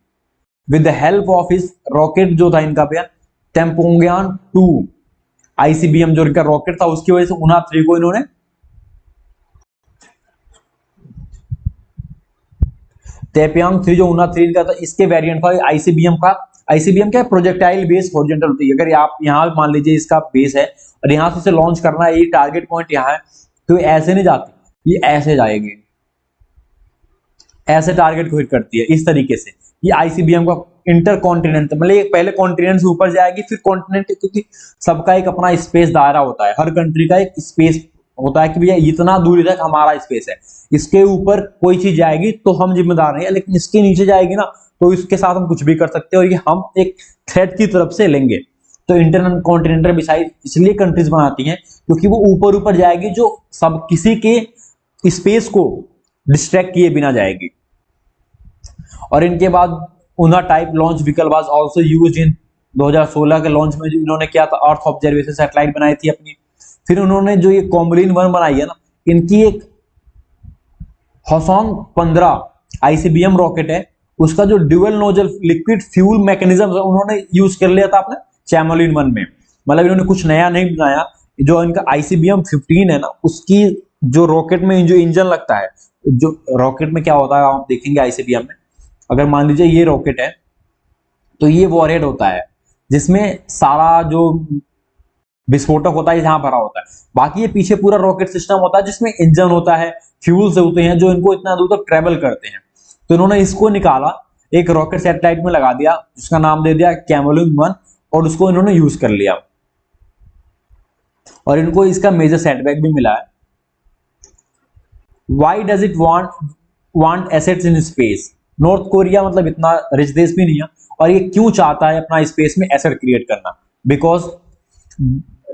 विद द हेल्प ऑफ इस रॉकेट जो था इनका भैया टेम्पोंगयान 2 आईसीबीएम जो इनका रॉकेट था, उसकी वजह से उना 3 को इन्होंने तेपियांग 3 जो उना 3 का था, इसके वेरिएंट था आईसीबीएम का। आईसीबीएम क्या है? प्रोजेक्टाइल बेस हॉरिजॉन्टल होती है। अगर आप यहाँ मान लीजिए इसका बेस है और यहाँ से लॉन्च करना है, ये टारगेट पॉइंट यहाँ है, तो ऐसे नहीं जाती, ये ऐसे जाएगी, ऐसे टारगेट को हिट करती है इस तरीके से। ये आईसीबीएम का इंटर कॉन्टिनेंट, मतलब पहले कॉन्टिनेंट से ऊपर जाएगी फिर कॉन्टिनेंट, क्योंकि सबका एक अपना स्पेस दायरा होता है, हर कंट्री का एक स्पेस होता है कि भैया इतना दूरी तक हमारा स्पेस है, इसके ऊपर कोई चीज जाएगी तो हम जिम्मेदार नहीं है, लेकिन इसके नीचे जाएगी ना तो इसके साथ हम कुछ भी कर सकते हैं और ये हम एक थ्रेट की तरफ से लेंगे। तो इंटर कॉन्टिनेंटल मिसाइल इसलिए कंट्रीज बनाती हैं क्योंकि वो ऊपर ऊपर जाएगी, जो सब किसी के स्पेस को डिस्ट्रैक्ट किए बिना जाएगी। और इनके बाद Unha type launch vehicle was also used in 2016 के लॉन्च में जो इन्होंने किया था, अर्थ ऑब्जर्वेशन सैटेलाइट बनाई थी अपनी। फिर उन्होंने जो ये कॉम्बलिन 1 बनाई है ना, इनकी एक हॉसॉन्ग 15 आईसीबीएम रॉकेट है, उसका जो dual nozzle liquid fuel mechanism उन्होंने यूज कर लिया था अपने चैमोलिन 1 में। मतलब इन्होंने कुछ नया नहीं बनाया। जो इनका आईसीबीएम 15 है ना, उसकी जो रॉकेट में जो इंजन लगता है, जो रॉकेट में क्या होता है आप देखेंगे आईसीबीएम में, अगर मान लीजिए ये रॉकेट है तो ये वॉरहेड होता है जिसमें सारा जो विस्फोटक होता है जहां भरा होता है, बाकी ये पीछे पूरा रॉकेट सिस्टम होता है जिसमें इंजन होता है, फ्यूल्स होते हैं जो इनको इतना दूर तक ट्रेवल करते हैं। तो इन्होंने इसको निकाला, एक रॉकेट सैटेलाइट में लगा दिया, जिसका नाम दे दिया कैमोलिन 1, और उसको इन्होंने यूज कर लिया और इनको इसका मेजर सेटबैक भी मिला है। Why does it want assets in space? North Korea मतलब इतना रिच देश भी नहीं है और ये क्यों चाहता है अपना स्पेस में एसेट क्रिएट करना? Because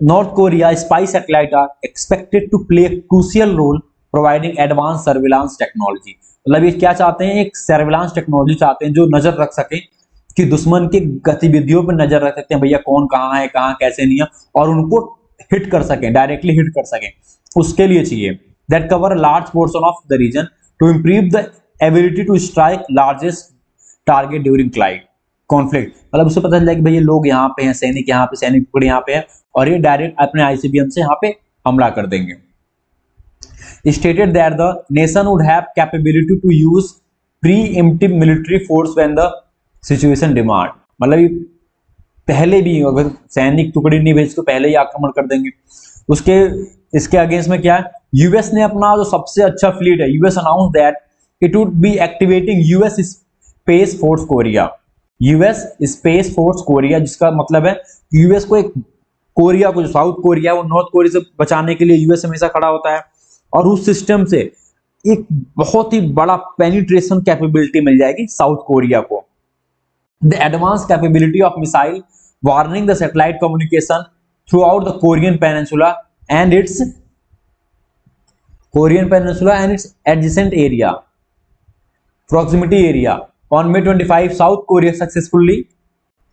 North Korea spy satellite are expected to play a crucial role providing advance surveillance technology. मतलब ये क्या चाहते हैं, एक सर्विलांस टेक्नोलॉजी चाहते हैं जो नजर रख सके कि दुश्मन की गतिविधियों पर नजर रख सकते हैं, भैया कौन कहाँ है, कहाँ कैसे नहीं है, और उनको हिट कर सकें, डायरेक्टली हिट कर सकें, उसके लिए चाहिए। That cover large portion of the region to improve the ability to strike largest target during light conflict. मतलब उससे पता चला कि भैया लोग यहाँ पे हैं, सैनिक यहाँ पे, सैनिक टुकड़े यहाँ पे है, और ये डायरेक्ट अपने आईसीबीएम से यहाँ पे हमला कर देंगे। Stated that the nation would have capability to use preemptive military force when the situation demand। मतलब ये पहले भी अगर सैनिक टुकड़ी नहीं भेज तो पहले ही आक्रमण कर देंगे। उसके इसके अगेंस्ट में क्या है, यूएस ने अपना जो सबसे अच्छा फ्लीट है, US announce that it would be activating US space force Korea. US space force Korea, जिसका मतलब है यूएस को एक कोरिया को, जो साउथ कोरिया वो नॉर्थ कोरिया से बचाने के लिए यूएस हमेशा खड़ा होता है, और उस सिस्टम से एक बहुत ही बड़ा पेनिट्रेशन कैपेबिलिटी मिल जाएगी साउथ कोरिया को। The advance capability of missile warning the satellite communication through out the Korean peninsula and it's adjacent area, proximity area। On May 25, South Korea successfully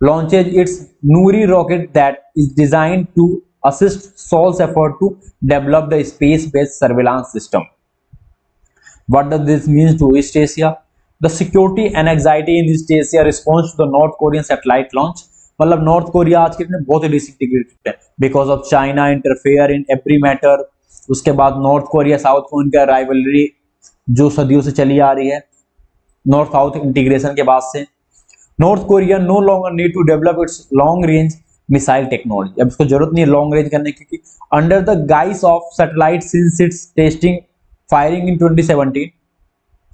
launches its Nuri rocket that is designed to assist Seoul's effort to develop the space-based surveillance system. What does this mean to East Asia? The security and anxiety in East Asia response to the North Korean satellite launch। मतलब north Korea आज के दिन बहुत ही disintegrated है because of China interfere in every matter. उसके बाद north Korea south Korea का rivalry जो सदियों से चली आ रही है, नॉर्थ साउथ इंटीग्रेशन के बाद से। North Korea no longer need to develop its long range missile technology. अब इसको जरूरत नहीं है लॉन्ग रेंज करने की, क्योंकि under the guise of satellite since its testing firing in 2017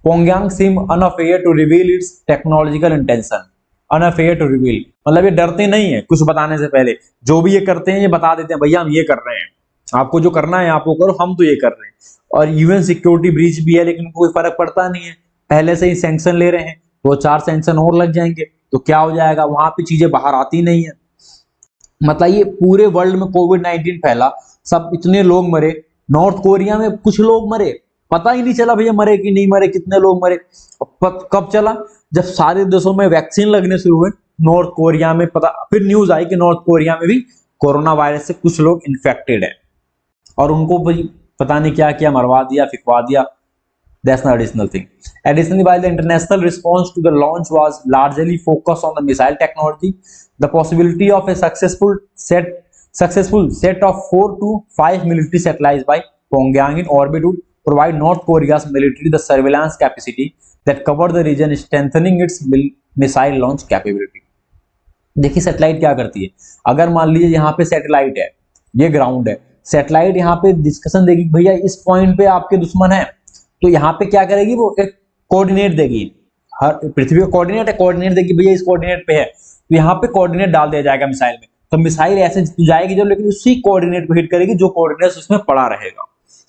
Pyongyang seem unafraid to reveal its technological intention. Unafraid to reveal मतलब ये डरते नहीं है कुछ बताने से पहले, जो भी ये करते हैं ये बता देते हैं भैया हम ये कर रहे हैं, आपको जो करना है आप वो करो, हम तो ये कर रहे हैं। और यूएन सिक्योरिटी ब्रीच भी है लेकिन कोई फर्क पड़ता नहीं है, पहले से ही सैंक्शन ले रहे हैं, 2-4 सैंक्शन और लग जाएंगे तो क्या हो जाएगा, वहां पे चीजें बाहर आती नहीं है। मतलब ये पूरे वर्ल्ड में कोविड-19 फैला, सब इतने लोग मरे, नॉर्थ कोरिया में कुछ लोग मरे, पता ही नहीं चला भैया मरे कि नहीं मरे, कितने लोग मरे। कब चला, जब सारे देशों में वैक्सीन लगने शुरू हुए, नॉर्थ कोरिया में पता, फिर न्यूज आई कि नॉर्थ कोरिया में भी कोरोना वायरस से कुछ लोग इन्फेक्टेड है, और उनको भाई पता नहीं क्या किया, मरवा दिया, फिकवा दिया। That's an additional thing. Additionally, while the international response to the launch was largely focused on the missile technology, the possibility of a successful set of 4 to 5 military satellites by Pyongyang in orbit would provide North Korea's military the surveillance capacity that cover the region, strengthening its missile launch capability. देखिए satellite क्या करती है, अगर मान लीजिए यहाँ पे satellite है, ये ग्राउंड है, सैटेलाइट यहाँ पे डिस्कशन देगी भैया इस पॉइंट पे आपके दुश्मन है, तो यहाँ पे क्या करेगी, वो एक कोऑर्डिनेट देगी, हर पृथ्वी का कोऑर्डिनेट है, कोऑर्डिनेट देगी भैया इस कोऑर्डिनेट पे है, तो यहाँ पे कोऑर्डिनेट डाल दिया जाएगा मिसाइल में, तो मिसाइल ऐसे जाएगी जो, लेकिन उसी कोऑर्डिनेट पे हिट करेगी जो कोऑर्डिनेट उसमें पड़ा रहेगा।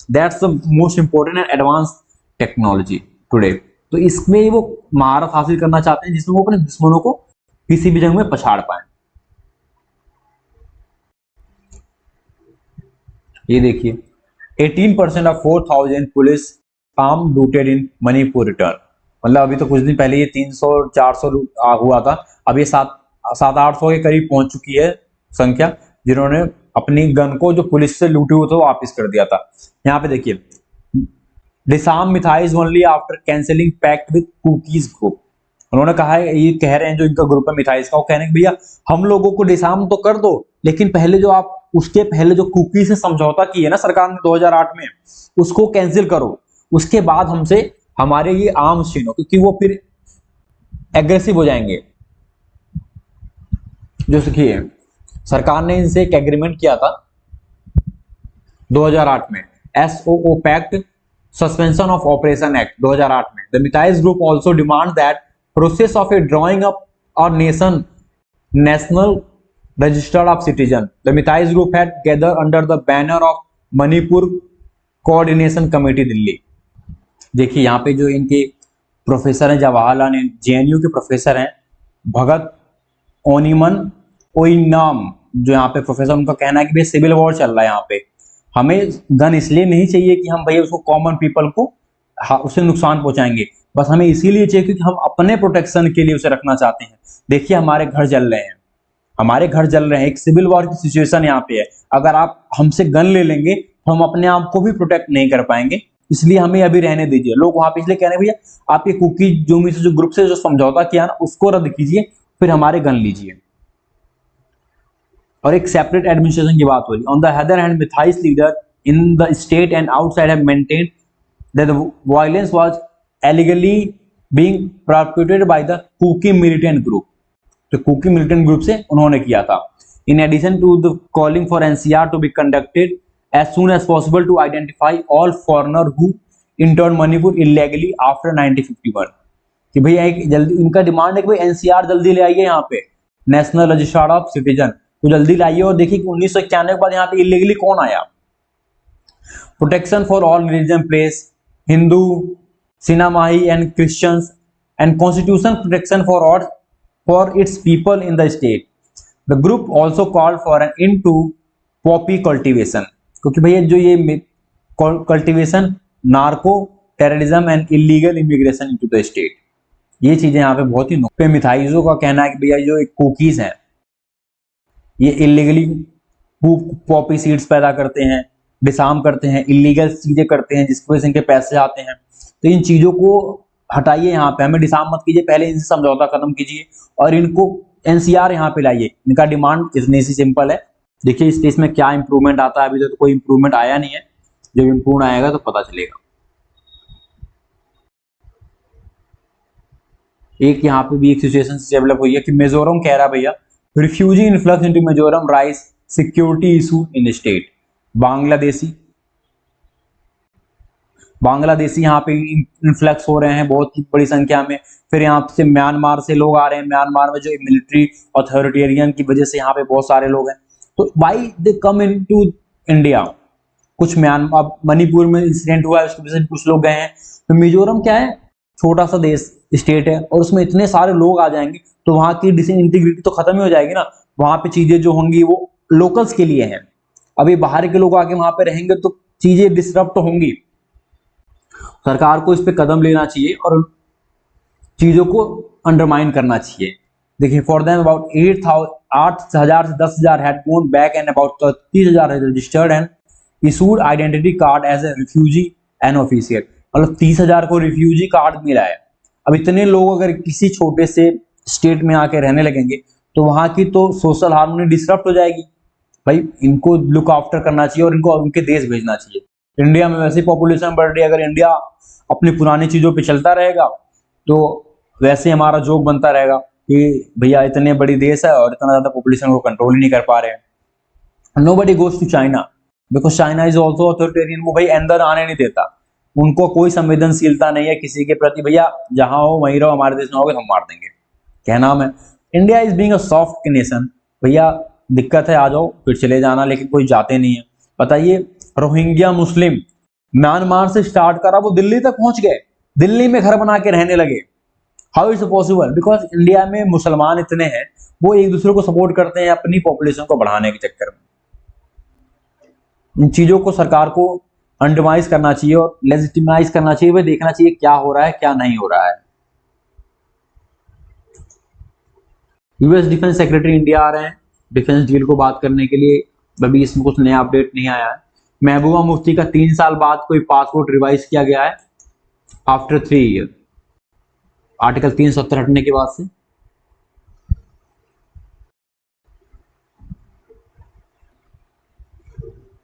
That's the most important and advance technology today. तो इसमें वो महारत हासिल करना चाहते हैं जिसमें वो अपने दुश्मनों को किसी भी जंग में पछाड़ पाए। ये देखिए 18% of 4000 police arm looted in Manipur return. मतलब अभी तो कुछ दिन पहले ये 300-400 हुआ था, अब ये 700-800 के करीब पहुंच चुकी है संख्या, जिन्होंने अपनी गन को जो पुलिस से लूटे हुए थे वो वापस कर दिया था। यहाँ पे देखिए disarm Meiteis only after cancelling pact with Kukis group. उन्होंने कहा है, ये कह रहे हैं जो इनका ग्रुप है मिथाइज का, वो कह रहे हैं कि भैया हम लोगों को डिसार्म तो कर दो, लेकिन पहले जो आप उसके पहले जो कुकी से समझौता की है ना सरकार ने 2008 में, उसको कैंसिल करो, उसके बाद हमसे हमारे ये आर्म्स छीनो, क्योंकि वो फिर एग्रेसिव हो जाएंगे। जो देखिए सरकार ने इनसे एक एग्रीमेंट किया था 2008 में, SOO pact suspension of operation act 2008 में। The Meiteis group also demand that process of a drawing up और national registered of citizen. The Meiteis group had gather under the banner of Manipur coordination committee Delhi. देखिए यहाँ पे जो इनके प्रोफेसर हैं, Jawaharlal JNU के professor हैं भगत ओनिमन ओइनाम, जो यहाँ पे प्रोफेसर, उनका कहना है कि भाई सिविल वॉर चल रहा है यहाँ पे, हमें गन इसलिए नहीं चाहिए कि हम भैया उसको कॉमन पीपल को उसे नुकसान पहुंचाएंगे, बस हमें इसीलिए चाहिए क्योंकि हम अपने प्रोटेक्शन के लिए उसे रखना चाहते हैं। देखिए हमारे घर जल रहे हैं, हमारे घर जल रहे हैं, एक सिविल वॉर की सिचुएशन यहाँ पे है। अगर आप हमसे गन ले लेंगे तो हम अपने आप को भी प्रोटेक्ट नहीं कर पाएंगे, इसलिए हमें अभी रहने दीजिए। लोग वहां पे इसलिए कह रहे हैं भैया आप ये कुकी जोमी से जो ग्रुप से जो समझौता किया ना उसको रद्द कीजिए, फिर हमारे गन लीजिए। और एक सेपरेट एडमिनिस्ट्रेशन की बात हो रही। On the other hand Meiteis leader in the state and outside have maintained that the violence was allegedly being perpetrated by the Kuki militant group. तो कुकी मिलिटेंट ग्रुप से उन्होंने किया था। In addition to the calling for NCR to be conducted as soon as possible to identify all foreigner who entered Manipur illegally after 1951। कि भैया एक जल्दी इनका डिमांड है कि भाई एनसीआर जल्दी ले आइए, यहाँ पे नेशनल रजिस्टर ऑफ सिटीजन तो जल्दी लाइए। और देखिए कि 1991 के बाद यहाँ पे इलीगली कौन आया। Protection for all religion place Hindu Sanamahi and Christians and constitution protection for all for its people in the state. The group also called for an end to poppy cultivation. क्योंकि भैया जो ये cultivation, narco terrorism and illegal immigration into the state, ये चीजें यहाँ पे बहुत ही पे मिथाइजों का कहना है कि भैया जो एक कुकीज हैं ये इलीगली पॉपी सीड्स पैदा करते हैं, डिसार्म करते हैं, इलीगल चीजें करते हैं जिसकी वजह से इनके पैसे आते हैं। तो इन चीजों को हटाइए, यहाँ पे हमें डिसार्म मत कीजिए, पहले इनसे समझौता खत्म कीजिए और इनको एनसीआर यहाँ पे लाइए। इनका डिमांड इतनी सी सिंपल है। देखिए इस केस में क्या इंप्रूवमेंट आता है, अभी तो कोई इंप्रूवमेंट आया नहीं है, जब इंप्रूवमेंट आएगा तो पता चलेगा। एक यहाँ पे भी एक सिचुएशन डेवलप हुई है कि मिजोरम कह रहा भैया refugee influx into Mizoram rise security issue in state. Bangladeshi यहाँ पे इन्फ्लक्स हो रहे हैं बहुत ही बड़ी संख्या में। फिर यहाँ से म्यांमार से लोग आ रहे हैं, म्यांमार में जो मिलिट्री अथॉरिटेरियन की वजह से यहाँ पे बहुत सारे लोग हैं। तो why they come into India. कुछ म्यांमार मणिपुर में इंसिडेंट हुआ है उसकी वजह से कुछ लोग गए हैं। तो मिजोरम क्या है, छोटा सा देश स्टेट है और उसमें इतने सारे लोग आ जाएंगे तो वहां की डिसइंटीग्रिटी तो खत्म ही हो जाएगी ना। वहां पे चीजें जो होंगी वो लोकल्स के लिए हैं, अभी बाहर के लोग आके वहां पे रहेंगे तो चीजें डिसरप्ट तो होंगी। सरकार को इस पे कदम लेना चाहिए और चीजों को अंडरमाइन करना चाहिए। देखिए फॉर देम अबाउट 8,000 से 10,000 had gone back and about 30,000 had registered and issued identity card as a refugee and official. मतलब 30,000 को रिफ्यूजी कार्ड मिला है। अब इतने लोग अगर किसी छोटे से स्टेट में आके रहने लगेंगे तो वहां की तो सोशल हार्मोनी डिसरप्ट हो जाएगी। भाई इनको लुक आफ्टर करना चाहिए और इनको उनके देश भेजना चाहिए। इंडिया में वैसे पॉपुलेशन बढ़ रही है, अगर इंडिया अपनी पुरानी चीजों पे चलता रहेगा तो वैसे हमारा जोक बनता रहेगा कि भैया इतने बड़ी देश है और इतना ज्यादा पॉपुलेशन को कंट्रोल ही नहीं कर पा रहे हैं। Nobody goes to China because China is also authoritarian. वो भाई अंदर आने नहीं देता, उनको कोई संवेदनशीलता नहीं है किसी के प्रति। भैया जहां हो वहीं रहो, हमारे देश में होगे हम मार देंगे। क्या नाम है, India is being a soft nation. भैया दिक्कत है आ जाओ फिर चले जाना, लेकिन कोई जाते नहीं है। बताइए रोहिंग्या मुस्लिम म्यांमार से स्टार्ट करा, वो दिल्ली तक पहुंच गए, दिल्ली में घर बना के रहने लगे। How is possible? Because India में मुसलमान इतने हैं, वो एक दूसरे को सपोर्ट करते हैं अपनी पॉपुलेशन को बढ़ाने के चक्कर में। इन चीजों को सरकार को अंडरमाइज करना चाहिए और लेजिटिमाइज करना चाहिए, वे देखना चाहिए क्या हो रहा है क्या नहीं हो रहा है। यूएस डिफेंस सेक्रेटरी इंडिया आ रहे हैं डिफेंस डील को बात करने के लिए। अभी इसमें कुछ नया अपडेट नहीं आया है। महबूबा मुफ्ती का 3 साल बाद कोई पासपोर्ट रिवाइज किया गया है आफ्टर 3 ईयर, आर्टिकल 370 हटने के बाद से।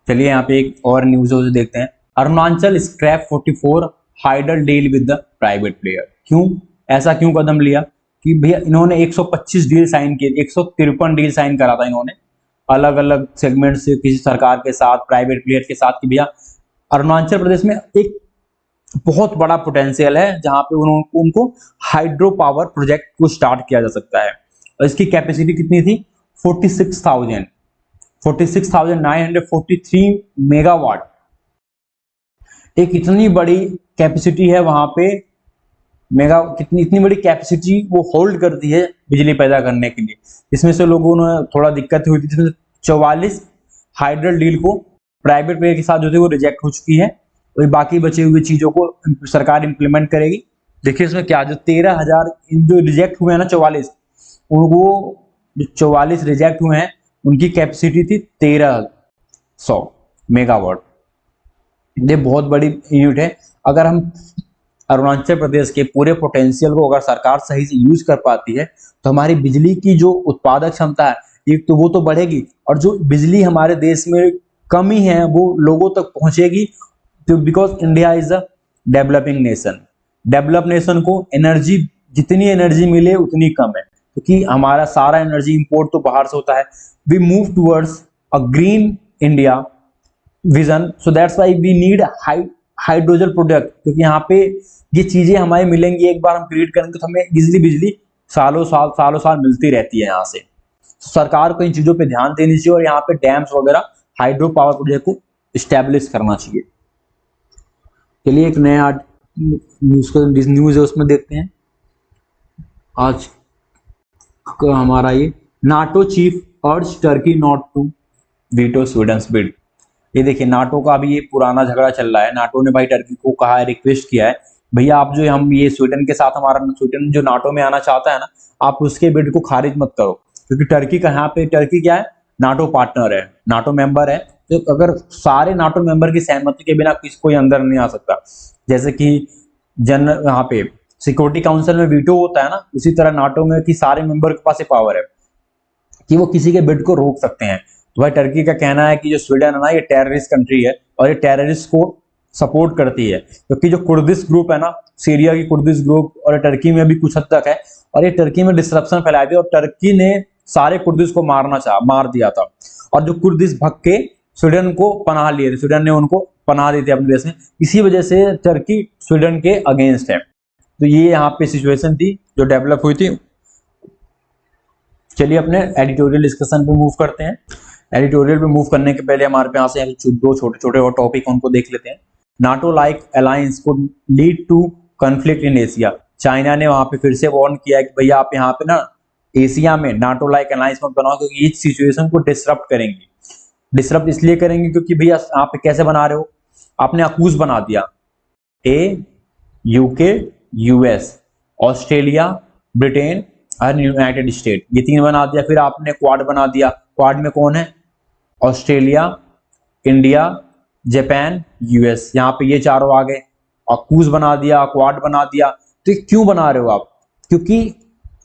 चलिए यहाँ पे एक और न्यूज देखते हैं। Arunachal scrap 44 hydel deal with the private player. क्यों ऐसा क्यों कदम लिया कि भैया इन्होंने 125 डील साइन किए, 153 डील साइन करा था इन्होंने अलग अलग सेगमेंट से किसी सरकार के साथ, प्राइवेट प्लेयर के साथ। कि भैया अरुणाचल प्रदेश में एक बहुत बड़ा पोटेंशियल है जहां पे उनको हाइड्रो पावर प्रोजेक्ट को स्टार्ट किया जा सकता है। और इसकी कैपेसिटी कितनी थी 46,943 मेगावाट। एक इतनी बड़ी कैपेसिटी है वहां पे, इतनी बड़ी कैपेसिटी वो होल्ड करती है बिजली पैदा करने के लिए। इसमें से लोगों ने थोड़ा दिक्कत हुई थी, जिसमें 44 हाइडल डील को प्राइवेट पे के साथ जो थी वो रिजेक्ट हो चुकी है, और बाकी बचे हुए चीजों को सरकार इंप्लीमेंट करेगी। देखिए इसमें क्या, जो 13,000 जो रिजेक्ट हुए हैं ना 44, उनको जो 44 रिजेक्ट हुए हैं उनकी कैपेसिटी थी 1300 मेगावाट। ये बहुत बड़ी यूनिट है। अगर हम अरुणाचल प्रदेश के पूरे पोटेंशियल को अगर सरकार सही से यूज कर पाती है तो हमारी बिजली की जो उत्पादक क्षमता है एक तो वो तो बढ़ेगी, और जो बिजली हमारे देश में कमी है वो लोगों तक पहुंचेगी। तो because India is a developing nation, develop nation को एनर्जी, जितनी एनर्जी मिले उतनी कम है, क्योंकि हमारा सारा एनर्जी इंपोर्ट तो बाहर से होता है। We move towards a green India vision, so that's why we need hydrogen product, क्योंकि यहाँ पे ये चीजें हमें मिलेंगी, एक बार हम क्रिएट करेंगे तो हमें इजिली बिजली सालों साल मिलती रहती है यहाँ से। सरकार को इन चीजों पे ध्यान देनी चाहिए और यहाँ पे डैम्स वगैरह हाइड्रो पावर प्रोजेक्ट को स्टैब्लिश करना चाहिए। चलिए एक नया न्यूज है उसमें देखते हैं। आज का हमारा ये NATO chief urge Turkey not to veto Sweden's bid. ये देखिए नाटो का अभी ये पुराना झगड़ा चल रहा है। नाटो ने भाई टर्की को कहा है, रिक्वेस्ट किया है, भैया आप जो हम ये स्वीडन के साथ, हमारा स्वीडन जो नाटो में आना चाहता है ना, आप उसके बिड को खारिज मत करो, क्योंकि टर्की का यहाँ पे, टर्की क्या है, नाटो पार्टनर है, नाटो मेंबर है। तो अगर सारे नाटो मेंबर की सहमति के बिना किसी कोई अंदर नहीं आ सकता। जैसे कि यहाँ पे सिक्योरिटी काउंसिल में वीटो होता है ना, उसी तरह नाटो में कि सारे मेंबर के पास ये पावर है कि वो किसी के बिड को रोक सकते हैं। तो भाई टर्की का कहना है कि जो स्वीडन है ना, ये टेररिस्ट कंट्री है और ये टेररिस्ट को सपोर्ट करती है, क्योंकि जो कुर्दिश ग्रुप है ना, सीरिया की कुर्दिश ग्रुप, और टर्की में भी कुछ हद तक है, और ये टर्की में डिस्ट्रप्शन फैला दिया, और टर्की ने सारे कुर्दिश को मार दिया था, और जो कुर्दिश भग के स्वीडन को पनाह लिए थे, स्वीडन ने उनको पनाह दी थी अपने देश में, इसी वजह से टर्की स्वीडन के अगेंस्ट है। तो ये यहाँ पे सिचुएशन थी जो डेवलप हुई थी। चलिए अपने एडिटोरियल डिस्कशन पे मूव करते हैं। एडिटोरियल पे मूव करने के पहले हमारे पास दो छोटे छोटे और टॉपिक उनको देख लेते हैं। नाटो लाइक अलायंस को lead to conflict in Asia. China ने वहां पे फिर से वार्न किया है कि भैया आप यहाँ पे ना एशिया में नाटो लाइक अलायंस मत बनाओ, क्योंकि इस सिचुएशन को डिसरप्ट करेंगे। डिसरप्ट इसलिए करेंगे क्योंकि भैया आप कैसे बना रहे हो, आपने अकूज बना दिया, यूके, यूएस, ऑस्ट्रेलिया, ब्रिटेन और यूनाइटेड स्टेट, ये तीन बना दिया। फिर आपने क्वाड बना दिया। क्वाड में कौन है, ऑस्ट्रेलिया, इंडिया, जापान, यूएस, यहाँ पे ये चारों आ गए। अकूज बना दिया, क्वाड बना दिया। तो क्यों बना रहे हो आप, क्योंकि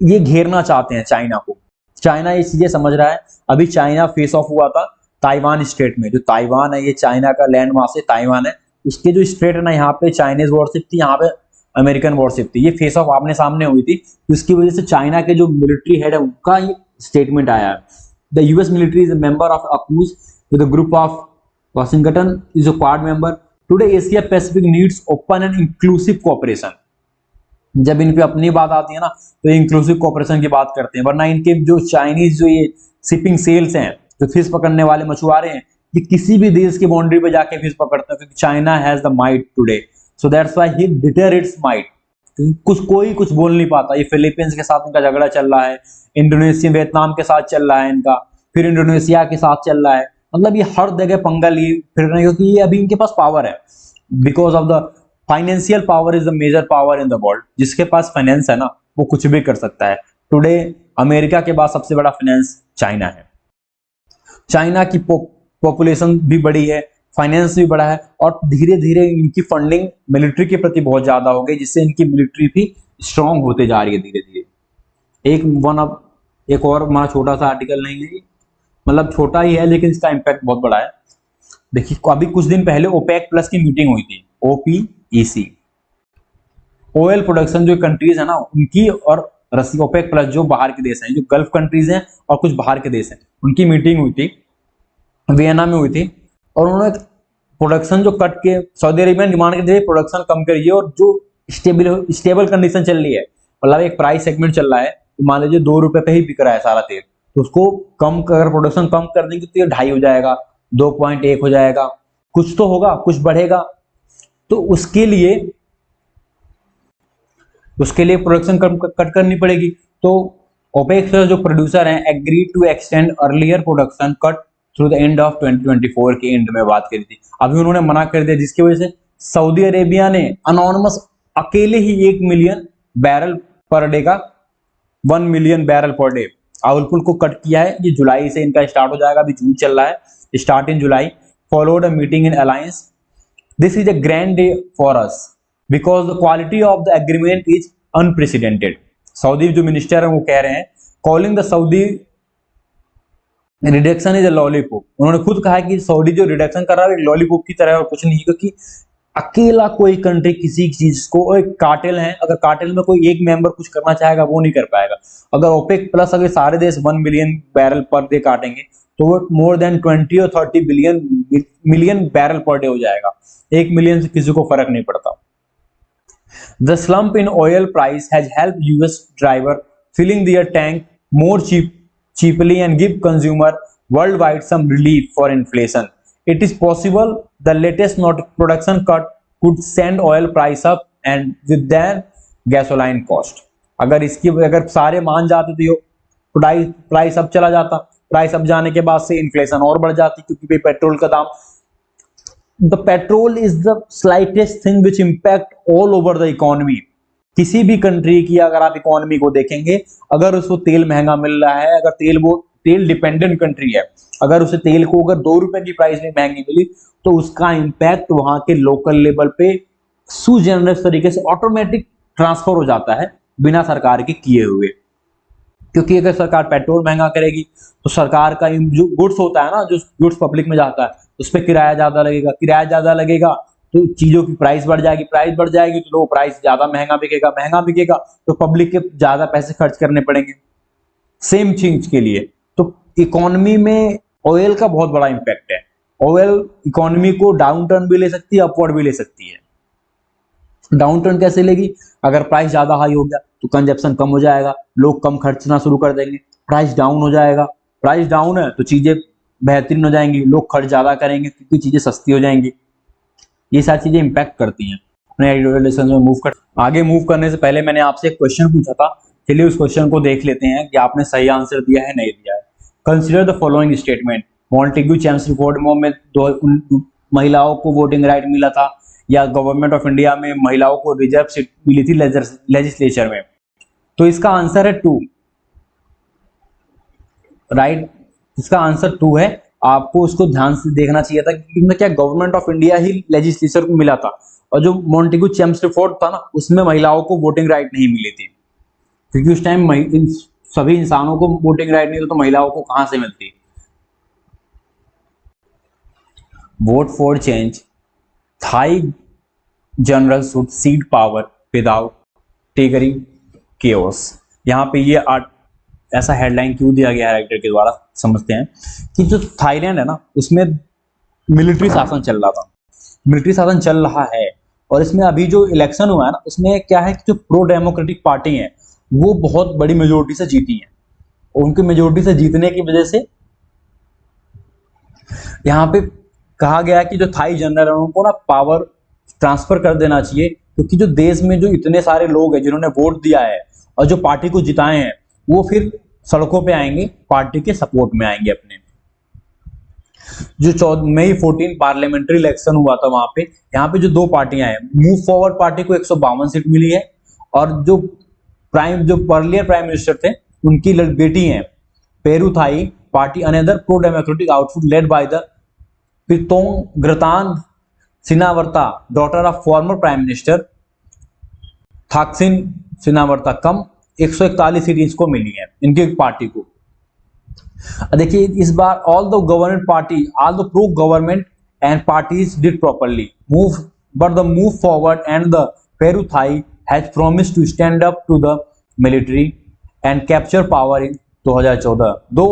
ये घेरना चाहते हैं चाइना को। चाइना ये चीजें समझ रहा है। अभी चाइना फेस ऑफ हुआ था ताइवान स्टेट में। जो ताइवान है ये चाइना का लैंड मास है, ताइवान है, उसके जो स्टेट है ना, यहाँ पे चाइनीज वॉरशिप थी, यहाँ पे अमेरिकन वॉरशिप थी। ये फेस ऑफ आमने सामने हुई थी, इसकी वजह से चाइना के जो मिलिट्री हेड है उनका ये स्टेटमेंट आया है। The US military is a member of AUKUS with a group of Washington is a Quad member. Today Asia Pacific needs open and inclusive cooperation. जब इन पे अपनी बात आती है ना तो इंक्लूसिव कोऑपरेशन की बात करते हैं, वरना इनके जो चाइनीज जो ये शिपिंग सेल्स हैं, जो फिश पकड़ने वाले मछुआरे हैं, ये किसी भी देश की बाउंड्री पे जाके फिश पकड़ते हैं, क्योंकि China has the might today, so that's why he deter it's might. कोई कुछ बोल नहीं पाता। ये फिलीपींस के साथ इनका झगड़ा चल रहा है, इंडोनेशिया वियतनाम के साथ चल रहा है इनका, फिर इंडोनेशिया के साथ चल रहा है। मतलब ये हर जगह पंगा लिए फिर रहे हैं, क्योंकि ये अभी इनके पास पावर है। Because of the financial power is the major power in the world. जिसके पास फाइनेंस है ना वो कुछ भी कर सकता है। टुडे अमेरिका के बाद सबसे बड़ा फाइनेंस चाइना है। चाइना की पॉपुलेशन भी बड़ी है, फाइनेंस भी बड़ा है, और धीरे धीरे इनकी फंडिंग मिलिट्री के प्रति बहुत ज्यादा हो गई, जिससे इनकी मिलिट्री भी स्ट्रांग होते जा रही है धीरे धीरे। एक और हमारा छोटा सा आर्टिकल नहीं है, मतलब छोटा ही है लेकिन इसका इम्पैक्ट बहुत बड़ा है। देखिए अभी कुछ दिन पहले ओपेक प्लस की मीटिंग हुई थी, OPEC। ऑयल प्रोडक्शन जो कंट्रीज है ना उनकी, और रसिया, ओपेक प्लस जो बाहर के देश हैं, जो गल्फ कंट्रीज हैं और कुछ बाहर के देश हैं, उनकी मीटिंग हुई थी, वियना में हुई थी। और उन्होंने प्रोडक्शन जो कट के, सऊदी अरेबिया ने डिमांड की प्रोडक्शन कम करिए, और जो स्टेबल कंडीशन चल रही है, मतलब एक प्राइस सेगमेंट चल रहा है, तो मान लीजिए 2 रुपए पे ही बिक रहा है सारा तेल, तो उसको कम, अगर प्रोडक्शन कम कर देंगे तो ये 2.5 हो जाएगा, 2.1 हो जाएगा, कुछ तो होगा, कुछ बढ़ेगा। तो उसके लिए प्रोडक्शन कट करनी पड़ेगी। तो ओपेक जो प्रोड्यूसर हैं agree to extend earlier production cut through the end of 2024 के एंड में बात करी थी। अभी उन्होंने मना कर दिया, जिसकी वजह से सऊदी अरेबिया ने अनोनिमस अकेले ही 1 मिलियन बैरल पर डे का 1 million barrel per day oil pull को कट किया है। ये जुलाई से इनका स्टार्ट हो जाएगा, अभी जून चल रहा है, start in July. Followed a meeting in alliance, this is a grand day for us because the quality of the agreement is unprecedented. Saudi जो मिनिस्टर है वो कह रहे हैं, calling the Saudi reduction is a lollipop. उन्होंने खुद कहा कि सऊदी जो रिडक्शन कर रहा है एक लॉलीपॉप की तरह और कुछ नहीं, क्योंकि अकेला कोई कंट्री किसी चीज को, एक कार्टेल है, अगर कार्टेल में कोई एक मेंबर कुछ करना चाहेगा वो नहीं कर पाएगा। अगर ओपेक प्लस अगर सारे देश 1 मिलियन बैरल पर डे काटेंगे तो वो मोर देन 20 और 30 मिलियन बैरल पर डे हो जाएगा। 1 मिलियन से किसी को फर्क नहीं पड़ता। The slump in oil price has helped US driver filling their tank more cheaply and give consumer worldwide some relief for inflation. It is possible the latest production cut could send oil price up and with that gasoline cost. अगर सारे मान जाते तो price अब चला जाता, price अब जाने के बाद से इन्फ्लेशन और बढ़ जाती, क्योंकि पेट्रोल का दाम, the petrol is the slightest thing which impact all over the economy. किसी भी कंट्री की अगर आप इकोनॉमी को देखेंगे, अगर उसको तेल महंगा मिल रहा है, अगर वो तेल डिपेंडेंट कंट्री है, अगर उसे तेल को अगर 2 रुपए की प्राइस में महंगी मिली तो उसका इंपैक्ट वहां के लोकल लेवल पे सुजेनरस तरीके से ऑटोमेटिक ट्रांसफर हो जाता है बिना सरकार के किए हुए। क्योंकि अगर सरकार पेट्रोल महंगा करेगी तो सरकार का जो गुड्स होता है ना, जो गुड्स पब्लिक में जाता है उस पर किराया ज्यादा लगेगा, किराया ज्यादा लगेगा तो चीजों की प्राइस बढ़ जाएगी, प्राइस बढ़ जाएगी तो प्राइस ज्यादा महंगा बिकेगा, महंगा बिकेगा तो पब्लिक के ज्यादा पैसे खर्च करने पड़ेंगे सेम चीज के लिए। तो इकोनॉमी में ऑयल का बहुत बड़ा इंपैक्ट है। ऑयल इकोनॉमी को डाउन टर्न भी ले सकती है, अपवर्ड भी ले सकती है। डाउन टर्न कैसे लेगी? अगर प्राइस ज्यादा हाई हो गया तो कंजप्शन कम हो जाएगा, लोग कम खर्चना शुरू कर देंगे, प्राइस डाउन हो जाएगा, प्राइस डाउन है तो चीजें बेहतरीन हो जाएंगी, लोग खर्च ज्यादा करेंगे क्योंकि चीजें सस्ती हो जाएंगी। ये सारी चीजें इंपैक्ट करती हैं। अपने एडिटोरियल में आगे मूव करने से पहले मैंने आपसे एक क्वेश्चन पूछा था, चलिए उस क्वेश्चन को देख लेते हैं कि आपने सही आंसर दिया है नहीं दिया है। Consider the following statement, Montagu Chelmsford में महिलाओं को वोटिंग राइट मिला था, या गवर्नमेंट ऑफ इंडिया में महिलाओं को रिजर्व सीट मिली थी लेजिस्लेचर में। तो इसका आंसर है 2, राइट। इसका आंसर 2 है। आपको उसको ध्यान से देखना चाहिए था कि क्या government of India he legislature को मिला था, और जो मॉन्टेग्यू चैम्सफोर्ड था ना उसमें महिलाओं को वोटिंग राइट नहीं मिली थी, क्योंकि उस टाइम सभी इंसानों को वोटिंग राइट नहीं था तो महिलाओं को कहां से मिलती। Vote for change, Thai general should cede power without triggering chaos. यहाँ पे ये ऐसा हेडलाइन क्यों दिया गया है राइटर के द्वारा, समझते हैं कि जो थाईलैंड है ना उसमें मिलिट्री शासन चल रहा था, मिलिट्री शासन चल रहा है, और इसमें अभी जो इलेक्शन हुआ है ना उसमें क्या है कि जो प्रो डेमोक्रेटिक पार्टी है वो बहुत बड़ी मेजोरिटी से जीती है। उनकी मेजोरिटी से जीतने की वजह से यहाँ पे कहा गया कि जो थाई जनरल है उनको ना पावर ट्रांसफर कर देना चाहिए, क्योंकि जो देश में जो इतने सारे लोग हैं जिन्होंने वोट दिया है और जो पार्टी को जिताए हैं वो फिर सड़कों पे आएंगे, पार्टी के सपोर्ट में आएंगे अपने। जो मई 14 पार्लियामेंट्री इलेक्शन हुआ था वहां पे, यहाँ पे जो 2 पार्टियां हैं, मूव फॉरवर्ड पार्टी को 152 सीट मिली है, और जो अर्लियर प्राइम मिनिस्टर थे उनकी बेटी है Pheu Thai party, another pro democratic outfit led by the Paetongtarn Shinawatra, daughter of former prime minister Thaksin Shinawatra, कम 141 सीट इसको मिली है, इनकी पार्टी को। देखिए इस बार all the government party, all the pro government and parties did properly move, but the Move forward and the Pheu Thai has promised to stand up to the military and capture power in 2014, दो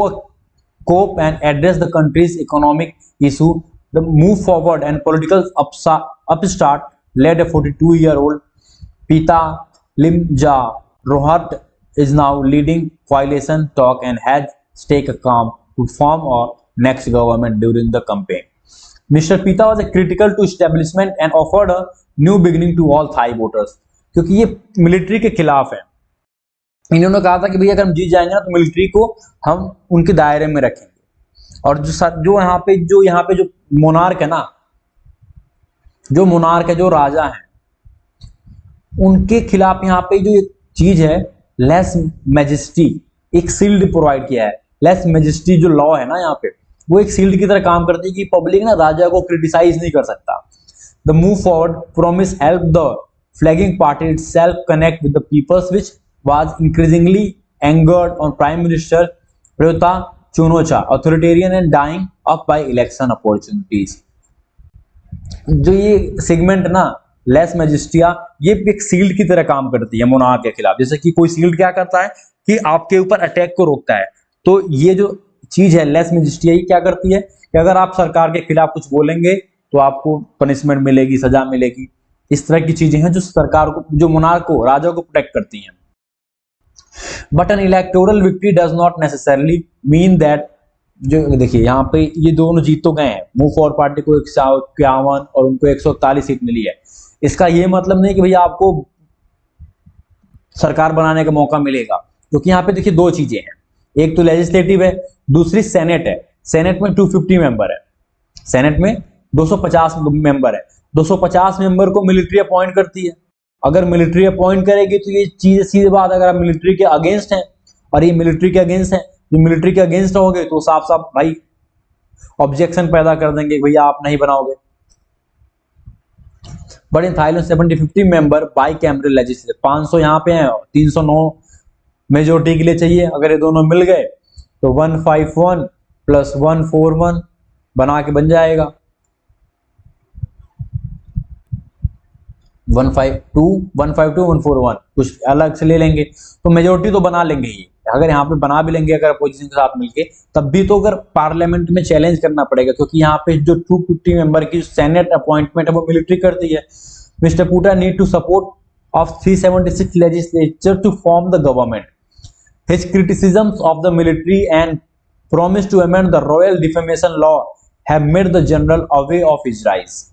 cope and address the country's economic issue. The move forward and political upstart led a 42-year-old Pita Limja Rohat is now leading coalition talk and has stake a calm to form a next government during the campaign. Mr. Pita was a critical to establishment and offered a new beginning to all Thai voters. क्योंकि ये military के खिलाफ है, इन्होंने कहा था कि भैया अगर हम जीत जाएंगे ना तो मिलिट्री को हम उनके दायरे में रखेंगे, और जो यहाँ पे जो मोनार्क है ना, जो मोनार्क है, जो राजा है, उनके खिलाफ यहाँ पे जो एक चीज है लेस मैजेस्टी, एक शील्ड प्रोवाइड किया है। लेस मैजेस्टी जो लॉ है ना यहाँ पे, वो एक शील्ड की तरह काम करती है कि पब्लिक ना राजा को क्रिटिसाइज नहीं कर सकता। The Move forward promise help the flagging party itself connect with the peoples which was increasingly angered on Prime Minister Prayuta Chan-o-cha authoritarian and dying up by election opportunities। जो ये segment ना less मैजिस्टिया, ये एक sealed की तरह काम करती है मोनार्क के खिलाफ। जैसे कि कोई सील्ड क्या करता है कि आपके ऊपर अटैक को रोकता है, तो ये जो चीज है लेस मैजिस्टिया, ये क्या करती है कि अगर आप सरकार के खिलाफ कुछ बोलेंगे तो आपको पनिशमेंट मिलेगी, सजा मिलेगी। इस तरह की चीजें हैं जो सरकार को, जो मोनार्क को, राजा को प्रोटेक्ट करती हैं। But N electoral victory does not necessarily mean that, जो देखिए यहाँ पे ये दोनों जीत तो गए हैं, मूव फॉरवर्ड पार्टी को 151 और उनको 141 सीट मिली है। इसका ये मतलब नहीं कि भैया आपको सरकार बनाने का मौका मिलेगा, क्योंकि यहाँ पे देखिए दो चीजें हैं, एक तो लेजिस्लेटिव है, दूसरी सेनेट है। सेनेट में 250 मेंबर है, सेनेट में 250 मेंबर है। 250 मेंबर को मिलिट्री अपॉइंट करती है। अगर मिलिट्री अपॉइंट करेगी तो ये चीज सीधी बात, अगर आप मिलिट्री के अगेंस्ट हैं और ये मिलिट्री के अगेंस्ट है, जो मिलिट्री के अगेंस्ट हो गए तो साफ साफ भाई ऑब्जेक्शन पैदा कर देंगे, भैया आप नहीं बनाओगे। But in Thailand 750 member by cameral legislature, 500 यहाँ पे हैं, 309 मेजोरिटी के लिए चाहिए। अगर ये दोनों मिल गए तो 151 प्लस 141 बना के बन जाएगा 152 141, कुछ अलग से ले लेंगे तो मेजोरिटी तो बना लेंगे ही। अगर यहाँ पे बना भी लेंगे अगर अपोजिशन के साथ मिलके, तब भी तो अगर पार्लियामेंट में चैलेंज करना पड़ेगा, क्योंकि यहाँ पे जो 250 मेंबर की सेनेट अपॉइंटमेंट है वो मिलिट्री करती है। Mister Pita need to support of 376 legislature to form the government. His criticisms of the military and promise to amend the royal defamation law have made the general aware of his rise।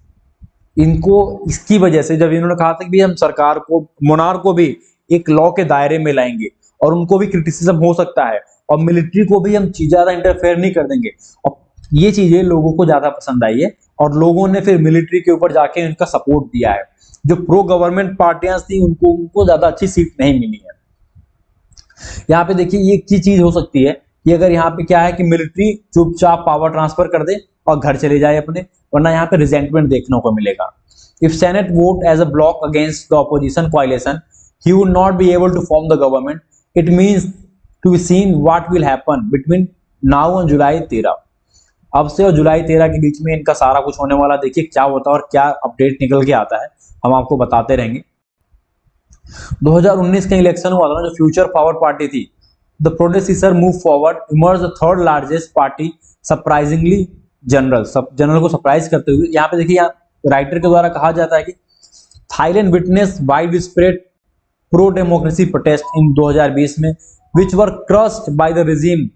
इनको इसकी वजह से जब इन्होंने कहा था कि हम सरकार को, मोनार्क को भी एक लॉ के दायरे में लाएंगे और उनको भी क्रिटिसिज्म हो सकता है और मिलिट्री को भी हम ज्यादा इंटरफेयर नहीं कर देंगे, और ये चीजें लोगों को ज्यादा पसंद आई है और लोगों ने फिर मिलिट्री के ऊपर जाके उनका सपोर्ट दिया है। जो प्रो गवर्नमेंट पार्टियां थी उनको ज्यादा अच्छी सीट नहीं मिली है। यहाँ पे देखिए ये चीज हो सकती है कि अगर यहाँ पे क्या है कि मिलिट्री चुपचाप पावर ट्रांसफर कर दे और घर चले जाए अपने, वरना यहाँ पे रिजेंटमेंट देखने को मिलेगा। If senate vote as a bloc against the opposition कोalition, he would not be able to form the government. It means to be seen what will happen between now and July 13। अब से और जुलाई 13 के बीच में इनका सारा कुछ होने वाला, देखिए क्या होता है और क्या अपडेट निकल के आता है, हम आपको बताते रहेंगे। 2019 का इलेक्शन हुआ था ना, जो फ्यूचर फॉरवर्ड पार्टी थी, the progressive move forward emerge the third largest party surprisingly general को सरप्राइज करते हुए। यहाँ पे देखिए, यहाँ राइटर के द्वारा कहा जाता है कि Thailand witness widespread pro democracy protest in 2020 में which were crushed by the regime.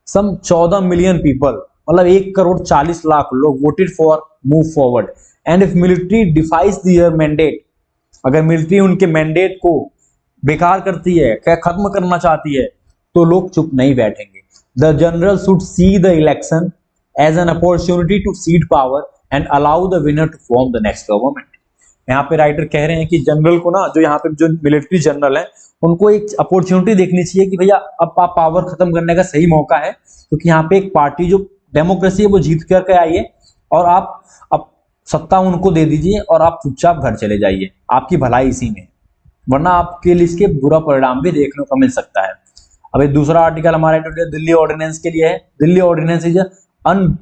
Some 14 million people, मतलब 1,40,00,000 लोग voted for move forward. And if military defies their mandate, अगर मिलिट्री उनके मैंडेट को बेकार करती है, क्या खत्म करना चाहती है, तो लोग चुप नहीं बैठेंगे। The general should see the election as an opportunity to cede power and allow the winner to form the next government. यहाँ पे राइटर कह रहे हैं कि जनरल को ना, जो यहाँ पे जो मिलिट्री जनरल है, उनको एक अपॉर्चुनिटी देखनी चाहिए कि भैया अब आप पावर खत्म करने का सही मौका है, क्योंकि यहाँ पे एक पार्टी जो डेमोक्रेसी है वो जीत करके आई है और आप अब सत्ता उनको दे दीजिए और आप चुपचाप घर चले जाइए, आपकी भलाई इसी में, वरना आपके लिए इसके बुरा परिणाम भी देखने को मिल सकता है। अब एक दूसरा आर्टिकल हमारे दिल्ली ऑर्डिनेंस के लिए है। Delhi ordinance is an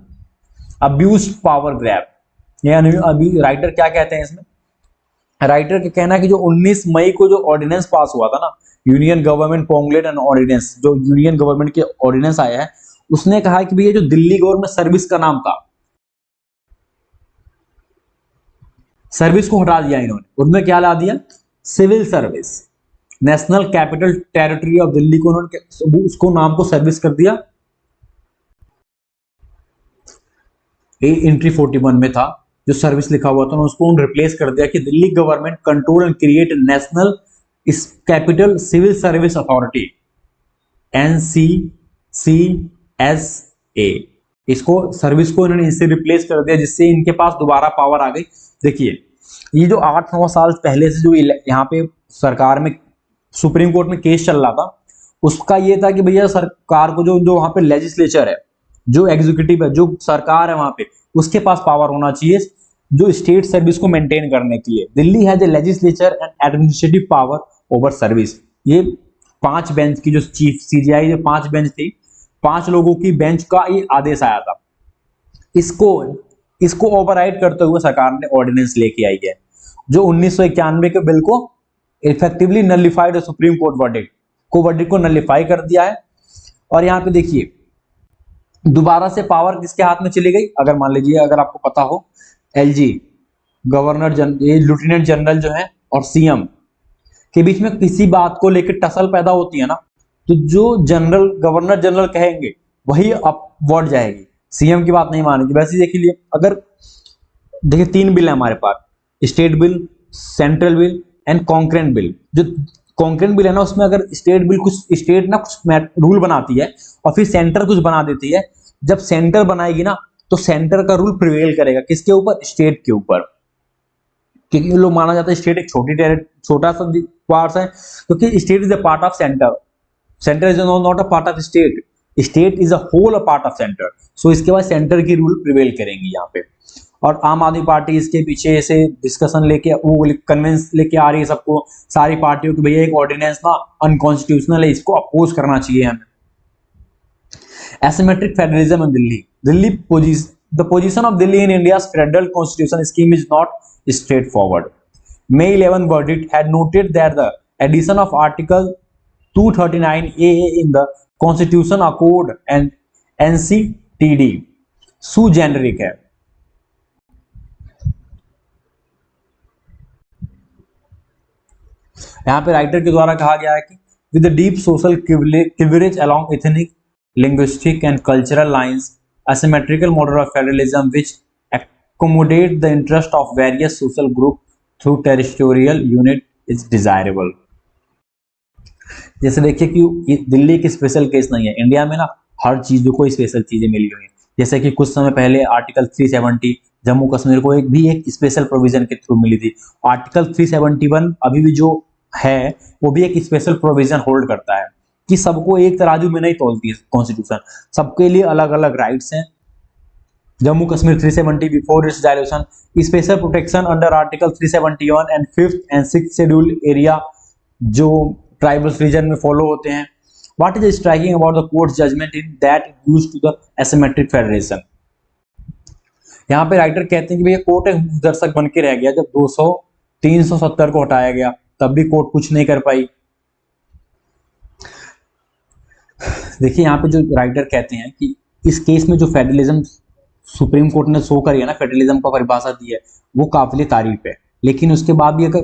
abused power grab. यानी अभी राइटर क्या कहते हैं इसमें, राइटर का कहना है कि जो 19 मई को जो ऑर्डिनेंस पास हुआ था ना, यूनियन गवर्नमेंट पोंगलेट एंड ऑर्डिनेंस, जो यूनियन गवर्नमेंट के ऑर्डिनेंस आया है, उसने कहा कि भैया जो दिल्ली गवर्नमेंट सर्विस का नाम था, सर्विस को हटा दिया इन्होंने, उनमें क्या ला दिया, civil service. National capital territory of Delhi को उन्होंने उसको नाम को सर्विस कर दिया। एंट्री 41 में था जो सर्विस लिखा हुआ था ना, उसको रिप्लेस कर दिया कि Delhi government control and create national capital civil service authority NCCSA। इसको सर्विस को इन्होंने इससे रिप्लेस कर दिया, जिससे इनके पास दोबारा पावर आ गई। देखिए ये जो 8-9 साल पहले से जो यहाँ पे सरकार में सुप्रीम कोर्ट में केस चल रहा था, उसका ये था कि भैया सरकार को जो जो वहां पे लेजिस्लेचर है, जो एग्जीक्यूटिव है, जो सरकार है वहां पे, उसके पास पावर होना चाहिए जो स्टेट सर्विस को मेंटेन करने के लिए। Delhi has a legislature and administrative power over service. ये 5 बेंच की जो चीफ सीजीआई जो 5 बेंच थी, 5 लोगों की बेंच का ये आदेश आया था। इसको ओवरराइड करते हुए सरकार ने ऑर्डिनेंस लेके आई है, जो 1991 के बिल को effectively nullified supreme court verdict को नलिफाई कर दिया है। और यहाँ पे देखिए दोबारा से पावर किसके हाथ में चली गई, अगर मान लीजिए अगर आपको पता हो, एलजी गवर्नर जनरल, ये लेफ्टिनेंट जनरल जो है और सीएम के बीच में किसी बात को लेकर टसल पैदा होती है ना, तो जो गवर्नर जनरल कहेंगे वही अपवर्ड जाएगी, सीएम की बात नहीं मानेगी। वैसे देख लीजिए, अगर देखिए 3 बिल है हमारे पास, state bill, central bill and concurrent bill. जो कॉन्करेंट बिल है ना, उसमें अगर स्टेट ना कुछ रूल बनाती है और फिर सेंटर कुछ बना देती है, जब सेंटर बनाएगी ना तो सेंटर का रूल प्रिवेल करेगा किसके ऊपर, स्टेट के ऊपर। क्योंकि लोग माना जाता है स्टेट एक छोटा सा पार्ट है, क्योंकि state is a part of centre, centre is not a part of state, state is a whole a part of centre. So इसके बाद सेंटर की रूल प्रिवेल करेंगी यहाँ पे। और आम आदमी पार्टी इसके पीछे से डिस्कशन लेके वो कन्विंस लेके आ रही है सबको, सारी पार्टियों की, भैया एक ऑर्डिनेंस ना अनकॉन्स्टिट्यूशनल है, इसको अपोज करना चाहिए हमें। Asymmetric federalism in the position of Delhi in India's federal constitution scheme is not straightforward. May 11 verdict had noted that the addition of Article 239A in the Constitution Accord and NCTD sui generic है। यहाँ पे writer के द्वारा कहा गया है कि with the deep social cleavage along ethnic, linguistic and cultural lines, asymmetrical model of federalism which accommodate the interest of various social groups through territorial unit is desirable। जैसे देखिए कि दिल्ली की स्पेशल केस नहीं है, इंडिया में ना हर चीजों को स्पेशल चीजें मिली हुई है। जैसे कि कुछ समय पहले आर्टिकल 370 जम्मू कश्मीर को एक स्पेशल प्रोविजन के थ्रू मिली थी। आर्टिकल 371 अभी भी जो है वो भी एक स्पेशल प्रोविजन होल्ड करता है कि सबको एक तराजू में नहीं तोलती है कॉन्स्टिट्यूशन, सबके लिए अलग अलग राइट्स हैं। Jammu Kashmir 370 before its dilution, special protection under article 371 and 5th and 6th schedule area जो ट्राइबल रीजन में फॉलो होते हैं। What is striking about the court judgment in that used to the asymmetric federation. यहाँ पे writer कहते हैं कि भैया कोर्ट एक दर्शक बन के रह गया, जब 370 को हटाया गया तब भी कोर्ट कुछ नहीं कर पाई। देखिए यहाँ पे जो राइटर कहते हैं कि इस केस में जो फेडरलिज्म सुप्रीम कोर्ट ने शो करी है ना, फेडरलिज्म का परिभाषा दी है, वो काबिल तारीफ है। लेकिन उसके बाद भी अगर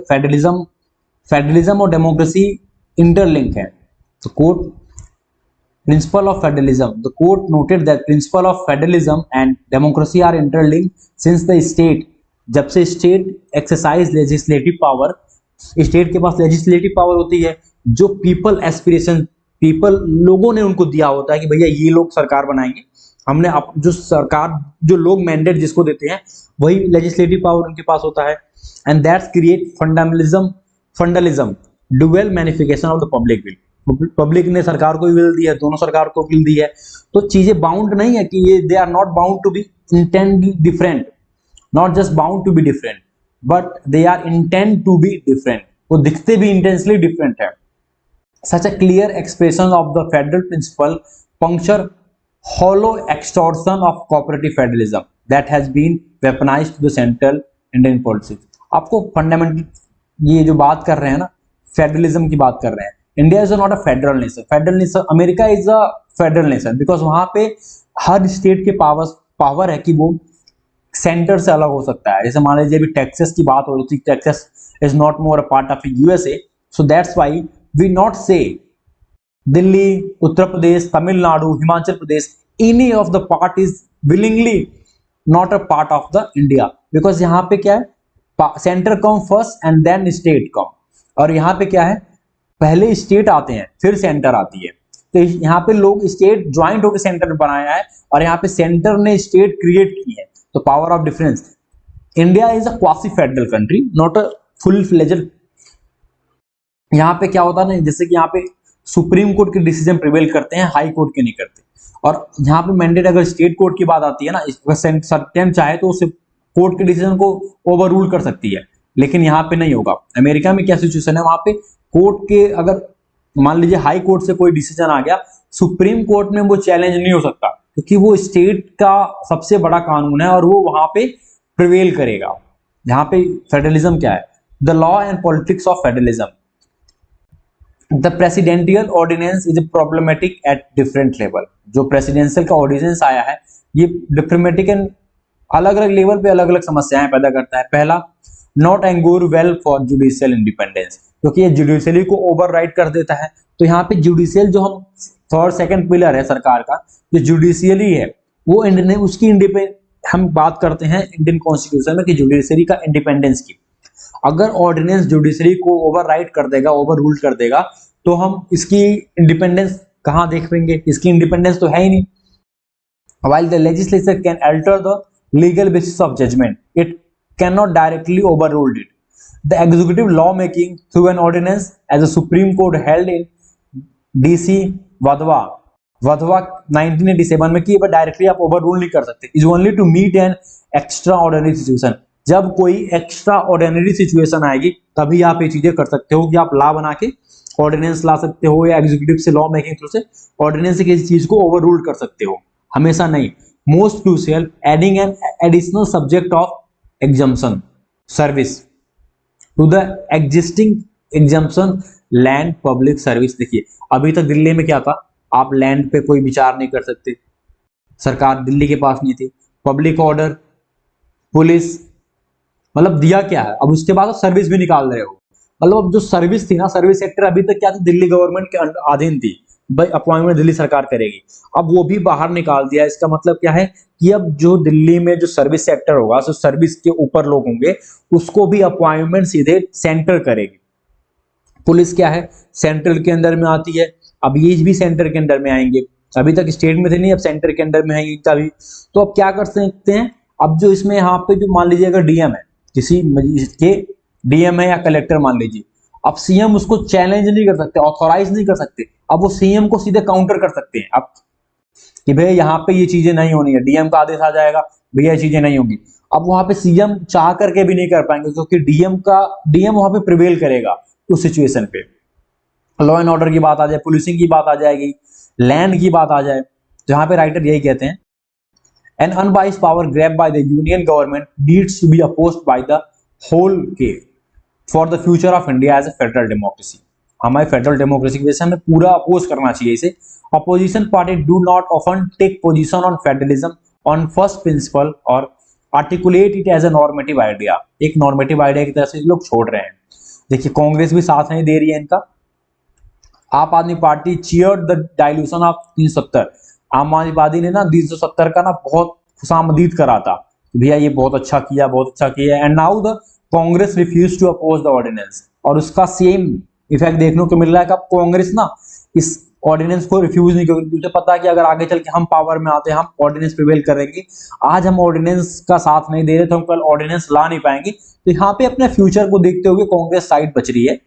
फेडरलिज्म और डेमोक्रेसी इंटरलिंक है, तो court principle of federalism, the court noted that principle of federalism and democracy are interlink since the state, जब से state exercise legislative power, state के पास लेजिस्लेटिव पावर होती है जो पीपल एस्पिरेशन, लोगों ने उनको दिया होता है कि भैया ये लोग सरकार बनाएंगे, हमने जो सरकार, जो लोग मैंडेट जिसको देते हैं वही लेजिस्लेटिव पावर उनके पास होता है। And that's create federalism dual manifestation of the public will, public ने सरकार को विल दी है, दोनों सरकार को विल दी है, तो चीजें बाउंड नहीं है कि ये they are not bound to be intend different, not just bound to be different but they are intend to be different, वो दिखते भी इंटेंसली डिफरेंट है। Such a clear expression of the federal principle puncture hollow extortion of cooperative federalism that has been weaponized to the central Indian politics। आपको fundamental ये जो बात कर रहे हैं ना, फेडरलिज्म की बात कर रहे हैं, India is not a federal nation, America is a federal nation, because वहां पे हर स्टेट के पावर है कि वो सेंटर से अलग हो सकता है। जैसे मान लीजिए अभी टेक्सास की बात हो रही थी, Texas is not more a part of USA, so that's why we not say Delhi, Uttar Pradesh, Tamil Nadu, Himachal Pradesh, any of the part is willingly not a part of the India, because यहाँ पे क्या है, centre come first and then state come, और यहाँ पे क्या है, पहले स्टेट आते हैं फिर सेंटर आती है। तो यहाँ पे लोग स्टेट ज्वाइंट होकर सेंटर बनाया है और यहाँ पे सेंटर ने स्टेट क्रिएट की है। तो power of difference, India is a quasi federal country, not a full fledged. यहाँ पे क्या होता है ना, जैसे कि यहाँ पे सुप्रीम कोर्ट के डिसीजन प्रिवेल करते हैं, हाई कोर्ट के नहीं करते। और यहाँ पे मैंडेट अगर स्टेट कोर्ट की बात आती है ना, सर्टेन चाहे तो उसे कोर्ट के डिसीजन को ओवर रूल कर सकती है, लेकिन यहाँ पे नहीं होगा। अमेरिका में क्या सिचुएशन है, वहां पे कोर्ट के अगर मान लीजिए हाई कोर्ट से कोई डिसीजन आ गया, सुप्रीम कोर्ट में वो चैलेंज नहीं हो सकता, क्योंकि वो स्टेट का सबसे बड़ा कानून है और वो वहां पे प्रिवेल करेगा। यहाँ पे फेडरलिज्म क्या है, the law and politics of federalism. The presidential ordinance is problematic at different level. जो प्रेसिडेंशियल का ऑर्डिनेंस आया है ये डिप्लोमेटिक एंड अलग अलग लेवल पे अलग अलग समस्याएं पैदा करता है। पहला, not augur well for judicial independence, क्योंकि ये जुडिशियली को ओवरराइड कर देता है। तो यहाँ पे जुडिशियल जो हम थर्ड सेकंड पिलर है सरकार का, जो जुडिशियली है वो उसकी हम बात करते हैं इंडियन कॉन्स्टिट्यूशन में कि जुडिशरी का इंडिपेंडेंस की। अगर ऑर्डिनेंस जुडिशरी को ओवरराइड कर देगा, ओवर रूल कर देगा, तो हम इसकी इंडिपेंडेंस कहां देख पाएंगे, इसकी इंडिपेंडेंस तो है ही नहीं। While the legislature can alter the legal basis of judgment, it cannot directly overrule it. The executive law making through an ordinance, as the Supreme Court held in DC Vadhwa 1987 में कि directly आप over rule नहीं कर सकते, is only to meet an extraordinary situation. जब कोई extra ordinary situation आएगी तभी आप ये चीजें कर सकते हो कि आप लॉ बना के ऑर्डिनेंस ला सकते हो, या एग्जीक्यूटिव से लॉ मेकिंग थ्रू से ऑर्डिनेंस से किसी चीज को ओवर रूल कर सकते हो, हमेशा नहीं। Most crucial, adding an additional subject of exemption service to the existing exemption land public service. देखिए अभी तक दिल्ली में क्या था, आप लैंड पे कोई विचार नहीं कर सकते, सरकार दिल्ली के पास नहीं थी। पब्लिक ऑर्डर, पुलिस, मतलब दिया क्या है, अब उसके बाद सर्विस भी निकाल रहे हो। मतलब अब जो सर्विस थी ना, सर्विस सेक्टर अभी तक क्या थी, दिल्ली गवर्नमेंट के अधीन थी, भाई अपॉइंटमेंट दिल्ली सरकार करेगी, अब वो भी बाहर निकाल दिया। इसका मतलब क्या है कि अब जो दिल्ली में जो सर्विस सेक्टर होगा, जो सर्विस के ऊपर लोग होंगे, उसको भी अपॉइंटमेंट सीधे सेंटर करेगी। पुलिस क्या है, सेंट्रल के अंदर में आती है, अब ये भी सेंटर के अंदर में आएंगे, अभी तक स्टेट में थे नहीं, अब सेंटर के अंदर में है इनका भी। तो अब क्या कर सकते हैं, अब जो इसमें यहाँ पे जो मान लीजिए अगर डीएम है, किसी के डीएम है या कलेक्टर मान लीजिए, अब सीएम उसको चैलेंज नहीं कर सकते, ऑथोराइज नहीं कर सकते, अब वो सीएम को सीधे काउंटर कर सकते हैं अब कि भैया यहाँ पे ये चीजें नहीं होनी है, डीएम का आदेश आ जाएगा, भैया ये चीजें नहीं होंगी। अब वहां पे सीएम चाह करके भी नहीं कर पाएंगे, क्योंकि डीएम वहां पे प्रिवेल करेगा उस सिचुएशन पे। लॉ एंड ऑर्डर की बात आ जाए, पुलिसिंग की बात आ जाएगी, लैंड की बात आ जाए, तो यहाँ पे राइटर यही कहते हैं, an unabashed power grab by the union government needs to be opposed by the whole के for the future of India as a federal democracy. हमारी फेडरल डेमोक्रेसी की वजह से हमें पूरा अपोज करना चाहिए इसे। Opposition party do not often take position on federalism on first principle और articulate it as a normative idea. एक नॉर्मेटिव आइडिया की तरह से लोग छोड़ रहे हैं। देखिए कांग्रेस भी साथ नहीं दे रही है इनका। आप आदमी party cheered the dilution of 370। आम आदमी पार्टी ने ना 370 का ना बहुत खुशामदीद करा था, भैया ये बहुत अच्छा किया, बहुत अच्छा किया। And now the Congress refuse to oppose the ordinance, और उसका सेम इफेक्ट देखने को मिल रहा है कि अब कांग्रेस ना इस ऑर्डिनेंस को रिफ्यूज नहीं करेगी। तुझे पता है कि अगर आगे चल के हम पावर में आते हैं, हम ऑर्डिनेंस प्रिवेल करेंगे। आज हम ऑर्डिनेंस का साथ नहीं दे रहे तो हम कल ऑर्डिनेंस ला नहीं पाएंगे। तो यहाँ पे अपने फ्यूचर को देखते हुए कांग्रेस साइड बच रही है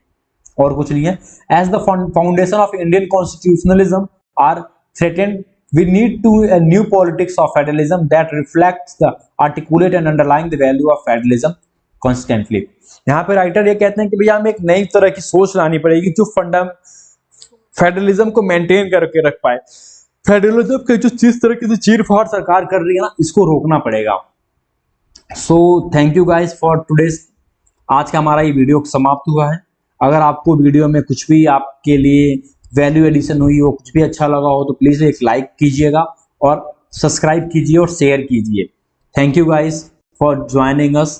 और कुछ नहीं है। As the foundation of Indian constitutionalism are threatened, we need to a new politics of federalism that reflects the articulate and underlying the value of federalism constantly। यहाँ पे राइटर ये कहते हैं कि भैया हमें एक नई तरह की सोच लानी पड़ेगी जो फेडरलिज्म को मेंटेन करके रख पाए। फेडरलिज्म के जो जिस तरह की चीर फाड़ सरकार कर रही है ना, इसको रोकना पड़ेगा। So thank you guys for today's. आज का हमारा ये वीडियो समाप्त हुआ है। अगर आपको वीडियो में कुछ भी आपके लिए वैल्यू एडिशन हुई हो, कुछ भी अच्छा लगा हो, तो प्लीज एक लाइक कीजिएगा और सब्सक्राइब कीजिए और शेयर कीजिए। Thank you guys for joining us.